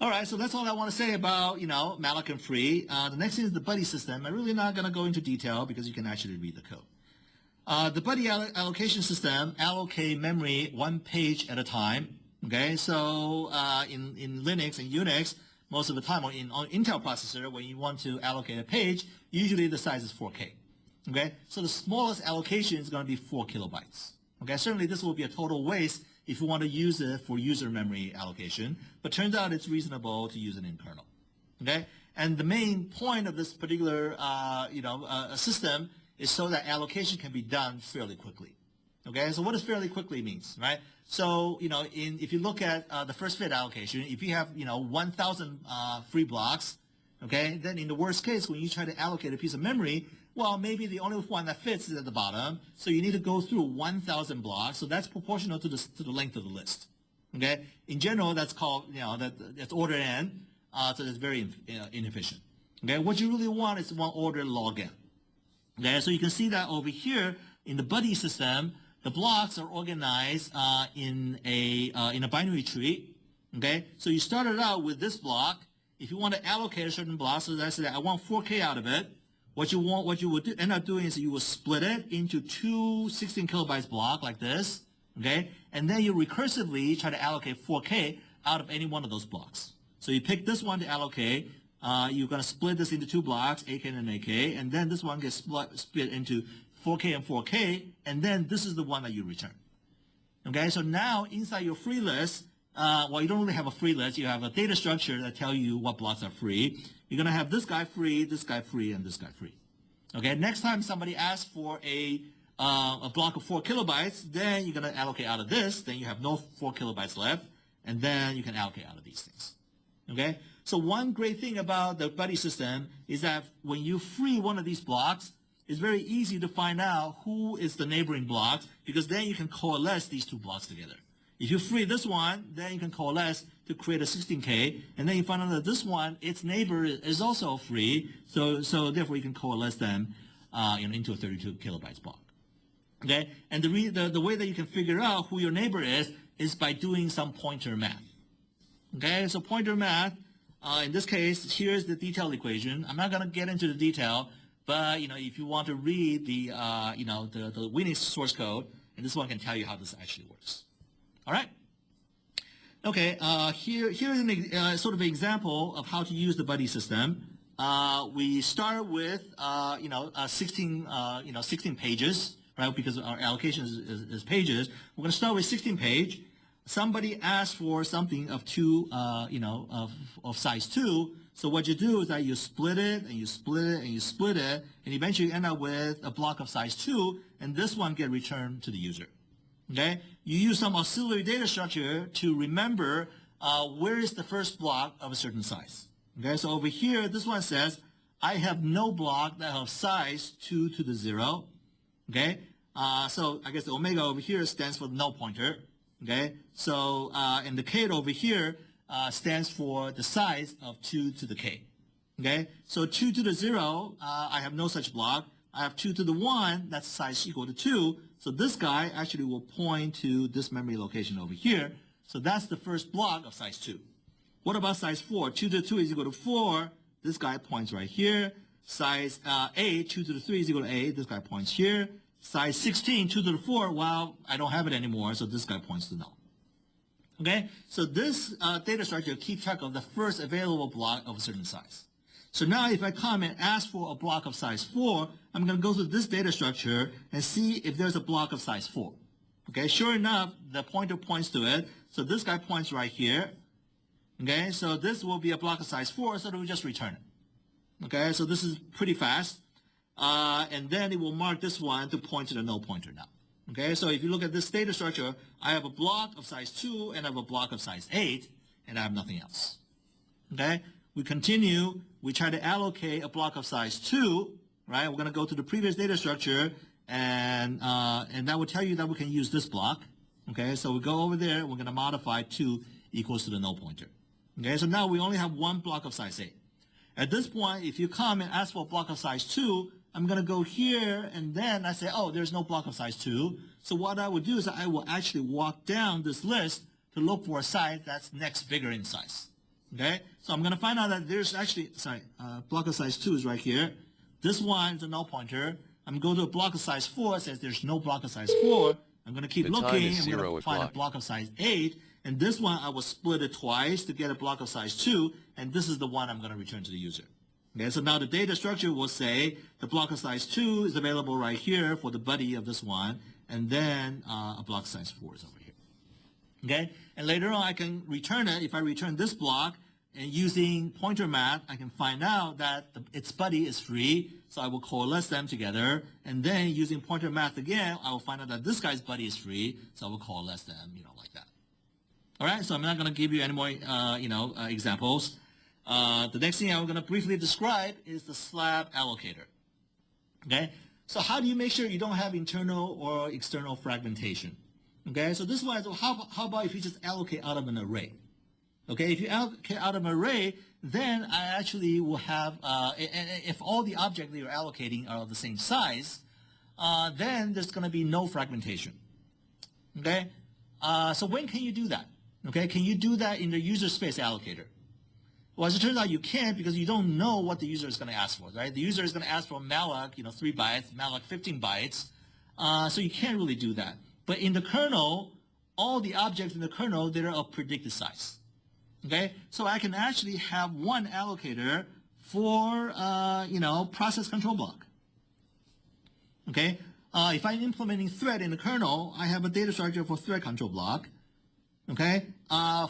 All right, so that's all I want to say about malloc and free. The next thing is the buddy system. I'm really not going to go into detail because you can actually read the code. The buddy allocation system allocate memory one page at a time. Okay, so in Linux and Unix, most of the time, or on Intel processor, when you want to allocate a page, usually the size is 4K. Okay, so the smallest allocation is going to be 4 kilobytes. Okay, certainly this will be a total waste if you want to use it for user memory allocation, but turns out it's reasonable to use it in kernel. Okay, and the main point of this particular system is so that allocation can be done fairly quickly. Okay, so what does fairly quickly means, right? So if you look at the first fit allocation, if you have 1,000 free blocks, okay, then in the worst case, when you try to allocate a piece of memory, well, maybe the only one that fits is at the bottom, so you need to go through 1,000 blocks. So that's proportional to the length of the list. Okay, in general, that's called that's order n, so that's very inefficient. Okay, what you really want is one order log n. Okay, so you can see that over here in the buddy system, the blocks are organized in a binary tree. Okay, so you started out with this block. If you want to allocate a certain block, so let's say I want 4K out of it. What you would end up doing is you will split it into two 16 kilobytes block like this. Okay, and then you recursively try to allocate 4K out of any one of those blocks. So you pick this one to allocate. You're going to split this into two blocks, AK and AK, and then this one gets split into 4K and 4K, and then this is the one that you return. Okay, so now inside your free list, well, you don't really have a free list. You have a data structure that tells you what blocks are free. You're going to have this guy free, and this guy free. Okay, next time somebody asks for a block of 4 kilobytes, then you're going to allocate out of this. Then you have no 4 kilobytes left, and then you can allocate out of these things. Okay, so one great thing about the buddy system is that when you free one of these blocks, it's very easy to find out who is the neighboring block, because then you can coalesce these two blocks together. If you free this one, then you can coalesce to create a 16K, and then you find out that this one, its neighbor is also free, so therefore you can coalesce them into a 32 kilobytes block. Okay, and the way that you can figure out who your neighbor is by doing some pointer math. Okay, so pointer math, in this case, here's the detailed equation. I'm not going to get into the detail, but if you want to read the the Unix source code, and this one can tell you how this actually works. All right. Okay, here's an sort of an example of how to use the buddy system. We start with 16 pages, right? Because our allocation is pages. We're going to start with 16 page. Somebody asks for something of of size 2. So what you do is that you split it and you split it and you split it, and eventually you end up with a block of size 2, and this one get returned to the user. Okay, you use some auxiliary data structure to remember where is the first block of a certain size. Okay, so over here, this one says, I have no block that have size 2 to the 0. Okay, so I guess the omega over here stands for no pointer. Okay, so and the k over here stands for the size of 2 to the k. Okay, so 2 to the 0, I have no such block. I have 2 to the 1, that's size equal to 2. So this guy actually will point to this memory location over here. So that's the first block of size 2. What about size 4? 2 to the 2 is equal to 4. This guy points right here. Size 8, 2 to the 3 is equal to 8. This guy points here. Size 16, 2 to the 4, well, I don't have it anymore, so this guy points to null. Okay, so this data structure keeps track of the first available block of a certain size. So now if I come and ask for a block of size 4, I'm going to go through this data structure and see if there's a block of size 4. Okay, sure enough, the pointer points to it. So this guy points right here. Okay, so this will be a block of size 4, so we just return it. Okay, so this is pretty fast. And then it will mark this one to point to the null pointer now. Okay, so if you look at this data structure, I have a block of size 2 and I have a block of size 8, and I have nothing else. Okay, we continue. We try to allocate a block of size 2, right? We're going to go to the previous data structure, and that will tell you that we can use this block. Okay, so we go over there. We're going to modify 2 equals to the null pointer. Okay, so now we only have one block of size 8. At this point, if you come and ask for a block of size 2, I'm going to go here, and then I say, oh, there's no block of size 2. So what I would do is I will actually walk down this list to look for a size that's next bigger in size. Okay, so I'm going to find out that there's actually, block of size 2 is right here. This one is a null pointer. I'm going to go to a block of size 4. It says there's no block of size 4. I'm going to keep looking. I'm going to find a block of size 8. And this one, I will split it twice to get a block of size 2. And this is the one I'm going to return to the user. Okay, so now the data structure will say the block of size 2 is available right here for the buddy of this one. And then a block size 4 is over here. Okay, and later on I can return it. If I return this block and using pointer math, I can find out that its buddy is free. So I will coalesce them together. And then using pointer math again, I will find out that this guy's buddy is free. So I will coalesce them, like that. All right, so I'm not going to give you any more, examples. The next thing I'm going to briefly describe is the slab allocator. Okay, so how do you make sure you don't have internal or external fragmentation? Okay, so this one is, how about if you just allocate out of an array? Okay, if you allocate out of an array, then I actually will have, if all the objects that you're allocating are of the same size, then there's going to be no fragmentation. Okay, so when can you do that? Okay, can you do that in the user space allocator? Well, as it turns out, you can't because you don't know what the user is going to ask for, right? The user is going to ask for malloc, 3 bytes, malloc 15 bytes, so you can't really do that. But in the kernel, all the objects in the kernel, they're of predicted size. Okay, so I can actually have one allocator for, process control block. Okay, if I'm implementing thread in the kernel, I have a data structure for thread control block. Okay,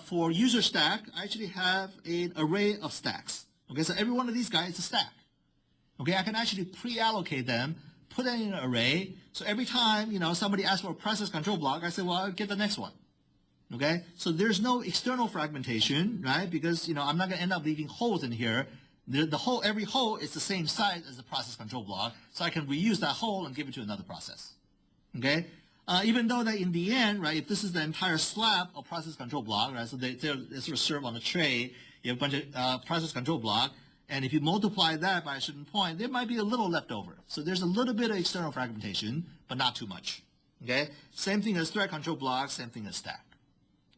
for user stack, I actually have an array of stacks. Okay, so every one of these guys is a stack. Okay, I can actually pre-allocate them, put them in an array. So every time, somebody asks for a process control block, I say, well, I'll get the next one. Okay, so there's no external fragmentation, right? Because, I'm not going to end up leaving holes in here. Every hole is the same size as the process control block, so I can reuse that hole and give it to another process. Okay, even though that in the end, right, if this is the entire slab of process control block, right, so they sort of serve on a tray, you have a bunch of process control block, And if you multiply that by a certain point, there might be a little left over. So there's a little bit of external fragmentation, but not too much. Okay? Same thing as thread control blocks, same thing as stack.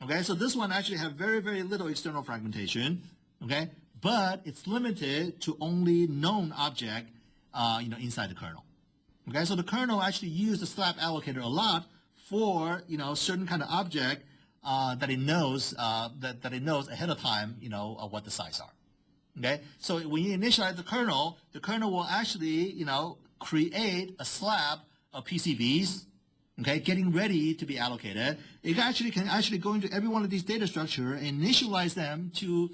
Okay? So this one actually have very, very little external fragmentation. Okay? But it's limited to only known object, inside the kernel. Okay? So the kernel actually uses the slab allocator a lot for, certain kind of object that it knows that it knows ahead of time, what the size are. Okay, so when you initialize the kernel will actually, create a slab of PCBs, okay, getting ready to be allocated. It actually can go into every one of these data structure and initialize them to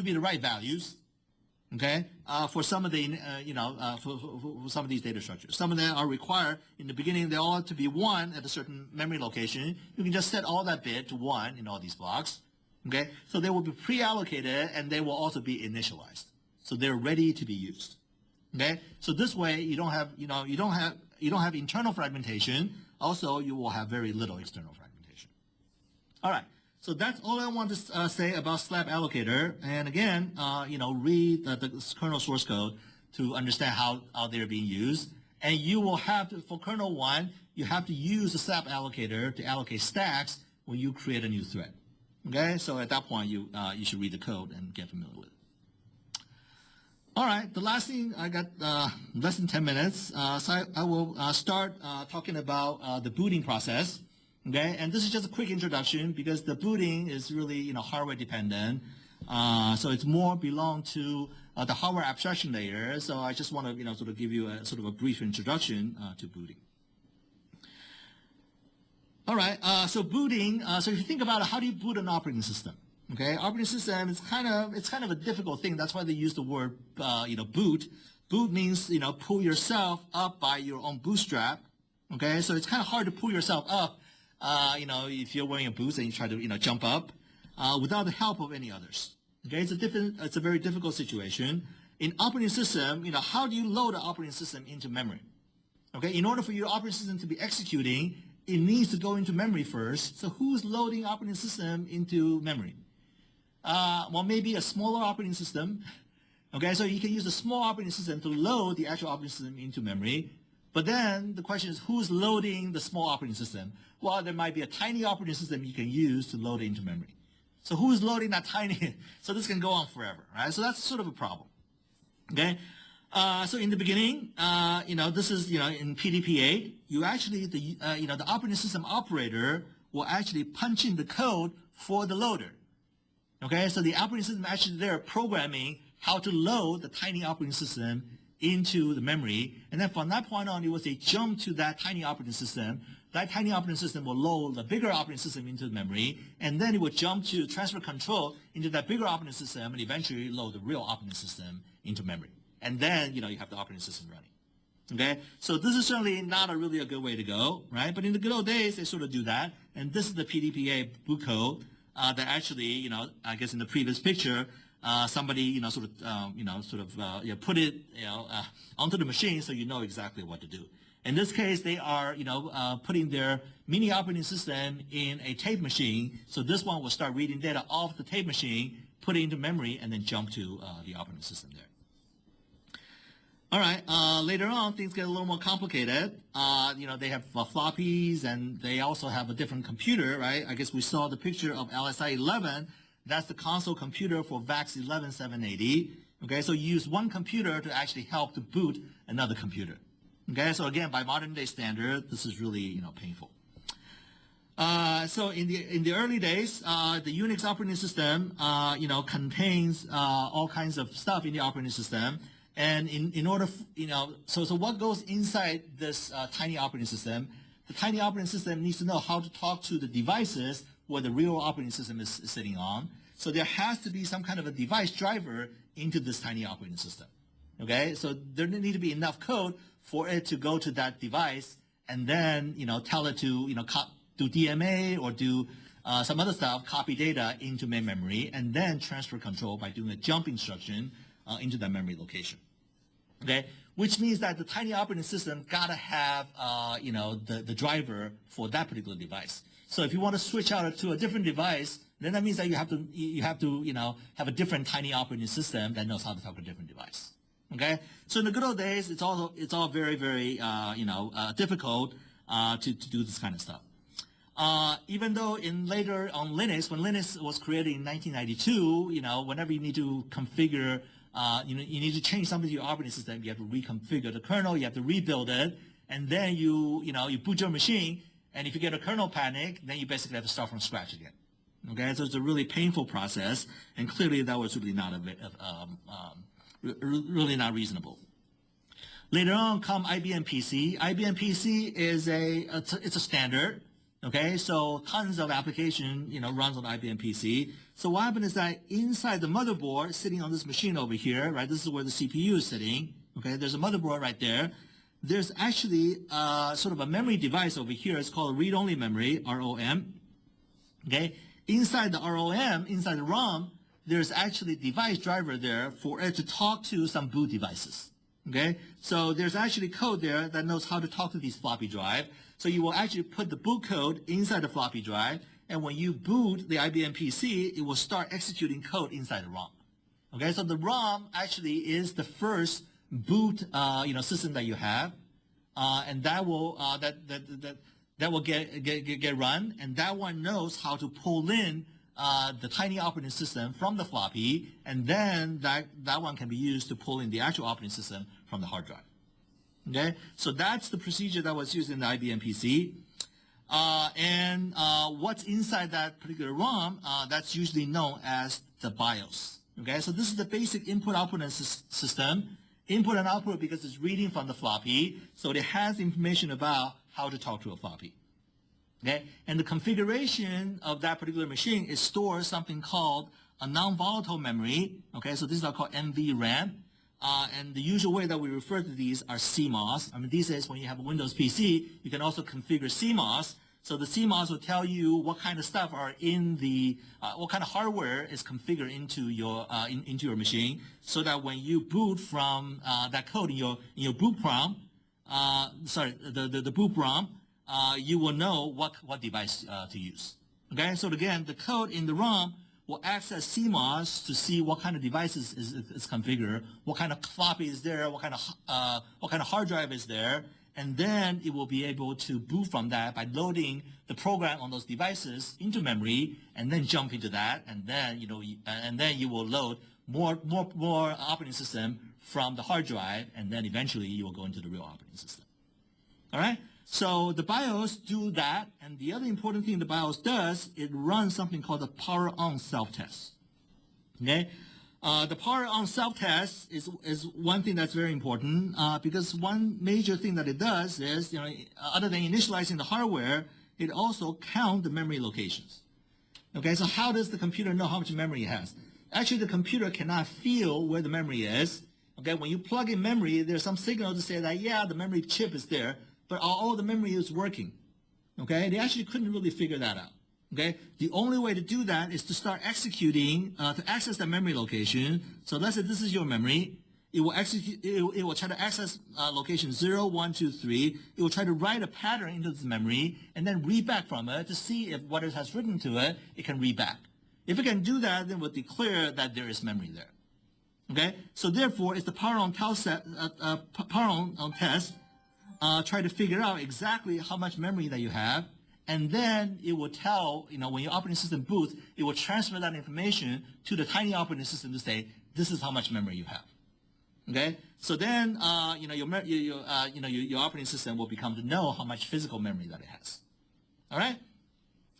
be the right values, okay, for some of the, for some of these data structures. Some of them are required in the beginning. They all have to be 1 at a certain memory location. You can just set all that bit to 1 in all these blocks. Okay, so they will be pre-allocated and they will also be initialized. So they're ready to be used. Okay, so this way you don't have, you don't have internal fragmentation. Also, you will have very little external fragmentation. All right, so that's all I want to say about slab allocator. And again, read the kernel source code to understand how they're being used. And you will have to, for kernel 1, you have to use the slab allocator to allocate stacks when you create a new thread. Okay, so at that point, you should read the code and get familiar with it. All right, the last thing, I got less than 10 minutes, so I will start talking about the booting process. Okay, and this is just a quick introduction because the booting is really hardware dependent, so it's more belong to the hardware abstraction layer. So I just want to sort of give you a sort of a brief introduction to booting. All right, so booting, so if you think about it, how do you boot an operating system? Okay, operating system is kind of a difficult thing. That's why they use the word, boot. Boot means, pull yourself up by your own bootstrap. Okay, so it's kind of hard to pull yourself up, if you're wearing a boots and you try to, jump up, without the help of any others. Okay, it's a very difficult situation. In operating system, how do you load an operating system into memory? Okay, in order for your operating system to be executing, it needs to go into memory first. So who's loading operating system into memory? Well, maybe a smaller operating system. Okay, so you can use a small operating system to load the actual operating system into memory. But then the question is, who's loading the small operating system? Well, there might be a tiny operating system you can use to load it into memory. So who's loading that tiny? So this can go on forever, right? So that's sort of a problem. Okay. So in the beginning, this is, in PDP-8, you actually, the operating system operator will actually punch in the code for the loader. Okay, so the operating system actually there programming how to load the tiny operating system into the memory. And then from that point on, it was a jump to that tiny operating system. That tiny operating system will load the bigger operating system into the memory. And then it will jump to transfer control into that bigger operating system and eventually load the real operating system into memory. And then, you have the operating system running. Okay? So this is certainly not really a good way to go, right? But in the good old days, they sort of do that. And this is the PDP-8 boot code that actually, I guess in the previous picture, somebody, put it, onto the machine so you know exactly what to do. In this case, they are, putting their mini operating system in a tape machine. So this one will start reading data off the tape machine, put it into memory, and then jump to the operating system there. All right, later on, things get a little more complicated. They have floppies, and they also have a different computer, right? I guess we saw the picture of LSI 11. That's the console computer for VAX 11780. Okay, so you use one computer to actually help to boot another computer. Okay, so again, by modern day standard, this is really, painful. So in the early days, the Unix operating system, contains all kinds of stuff in the operating system. And in order, so what goes inside this tiny operating system? The tiny operating system needs to know how to talk to the devices where the real operating system is sitting on. So there has to be some kind of a device driver into this tiny operating system. Okay, so there need to be enough code for it to go to that device and then, tell it to, do DMA or do some other stuff, copy data into main memory, and then transfer control by doing a jump instruction into that memory location. Okay, which means that the tiny operating system gotta have, the driver for that particular device. So if you want to switch out to a different device, then that means that you have to have a different tiny operating system that knows how to talk to a different device. Okay. So in the good old days, it's all very, very difficult to do this kind of stuff. Even though later on Linux, when Linux was created in 1992, whenever you need to configure, you need to change something to your operating system, you have to reconfigure the kernel, you have to rebuild it, and then you boot your machine, and if you get a kernel panic, then you basically have to start from scratch again. Okay, so it's a really painful process, and clearly that was really not really not reasonable. Later on come IBM PC. IBM PC is it's a standard. Okay, so tons of application, runs on IBM PC. So what happened is that inside the motherboard, sitting on this machine over here, right, this is where the CPU is sitting. Okay, there's a motherboard right there. There's actually sort of a memory device over here. It's called read-only memory, ROM. Okay, inside the ROM, inside the ROM, there's actually a device driver there for it to talk to some boot devices. Okay, so there's actually code there that knows how to talk to these floppy drive. So you will actually put the boot code inside the floppy drive, and when you boot the IBM PC, it will start executing code inside the ROM. Okay, so the ROM actually is the first boot system that you have, and that will get run, and that one knows how to pull in the tiny operating system from the floppy, and then that one can be used to pull in the actual operating system from the hard drive. Okay, so that's the procedure that was used in the IBM PC. And what's inside that particular ROM, that's usually known as the BIOS. Okay, so this is the basic input-output system. Input and output because it's reading from the floppy, so it has information about how to talk to a floppy. Okay, and the configuration of that particular machine is stored something called a non-volatile memory. Okay, so these are called NVRAM. And the usual way that we refer to these are CMOS. I mean, these days when you have a Windows PC, you can also configure CMOS. So the CMOS will tell you what kind of stuff are in the, what kind of hardware is configured into your machine, so that when you boot from that code in your boot prompt, the boot prompt, you will know what device to use. Okay, so again, the code in the ROM will access CMOS to see what kind of devices is configured, what kind of floppy is there, what kind of hard drive is there, and then it will be able to boot from that by loading the program on those devices into memory, and then jump into that, and then you will load more operating system from the hard drive, and then eventually you will go into the real operating system. All right. So the BIOS do that, and the other important thing the BIOS does, it runs something called the power on self-test. Okay, the power on self-test is one thing that's very important because one major thing that it does is, other than initializing the hardware, it also counts the memory locations. Okay, so how does the computer know how much memory it has? Actually, the computer cannot feel where the memory is. Okay, when you plug in memory, there's some signal to say that, yeah, the memory chip is there, but all the memory is working. Okay, they actually couldn't really figure that out. Okay, the only way to do that is to start executing to access the memory location. So let's say this is your memory. It will execute. It will try to access location 0, 1, 2, 3. It will try to write a pattern into this memory and then read back from it to see if what it has written to it, it can read back. If it can do that, then we'll declare that there is memory there. Okay, so therefore, it's the power on test. Try to figure out exactly how much memory that you have, and then it will tell, when your operating system boots, it will transfer that information to the tiny operating system to say, this is how much memory you have. Okay, so then your operating system will become to know how much physical memory that it has. All right,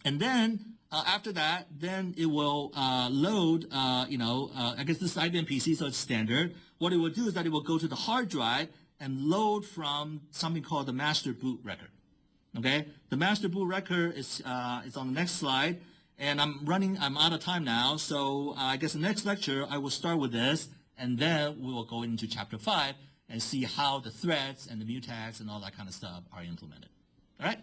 and then after that, then it will load. I guess this is IBM PC, so it's standard. What it will do is that it will go to the hard drive and load from something called the master boot record. Okay, the master boot record is on the next slide, and I'm out of time now, so I guess the next lecture I will start with this, and then we will go into chapter 5 and see how the threads and the mutags and all that kind of stuff are implemented. All right.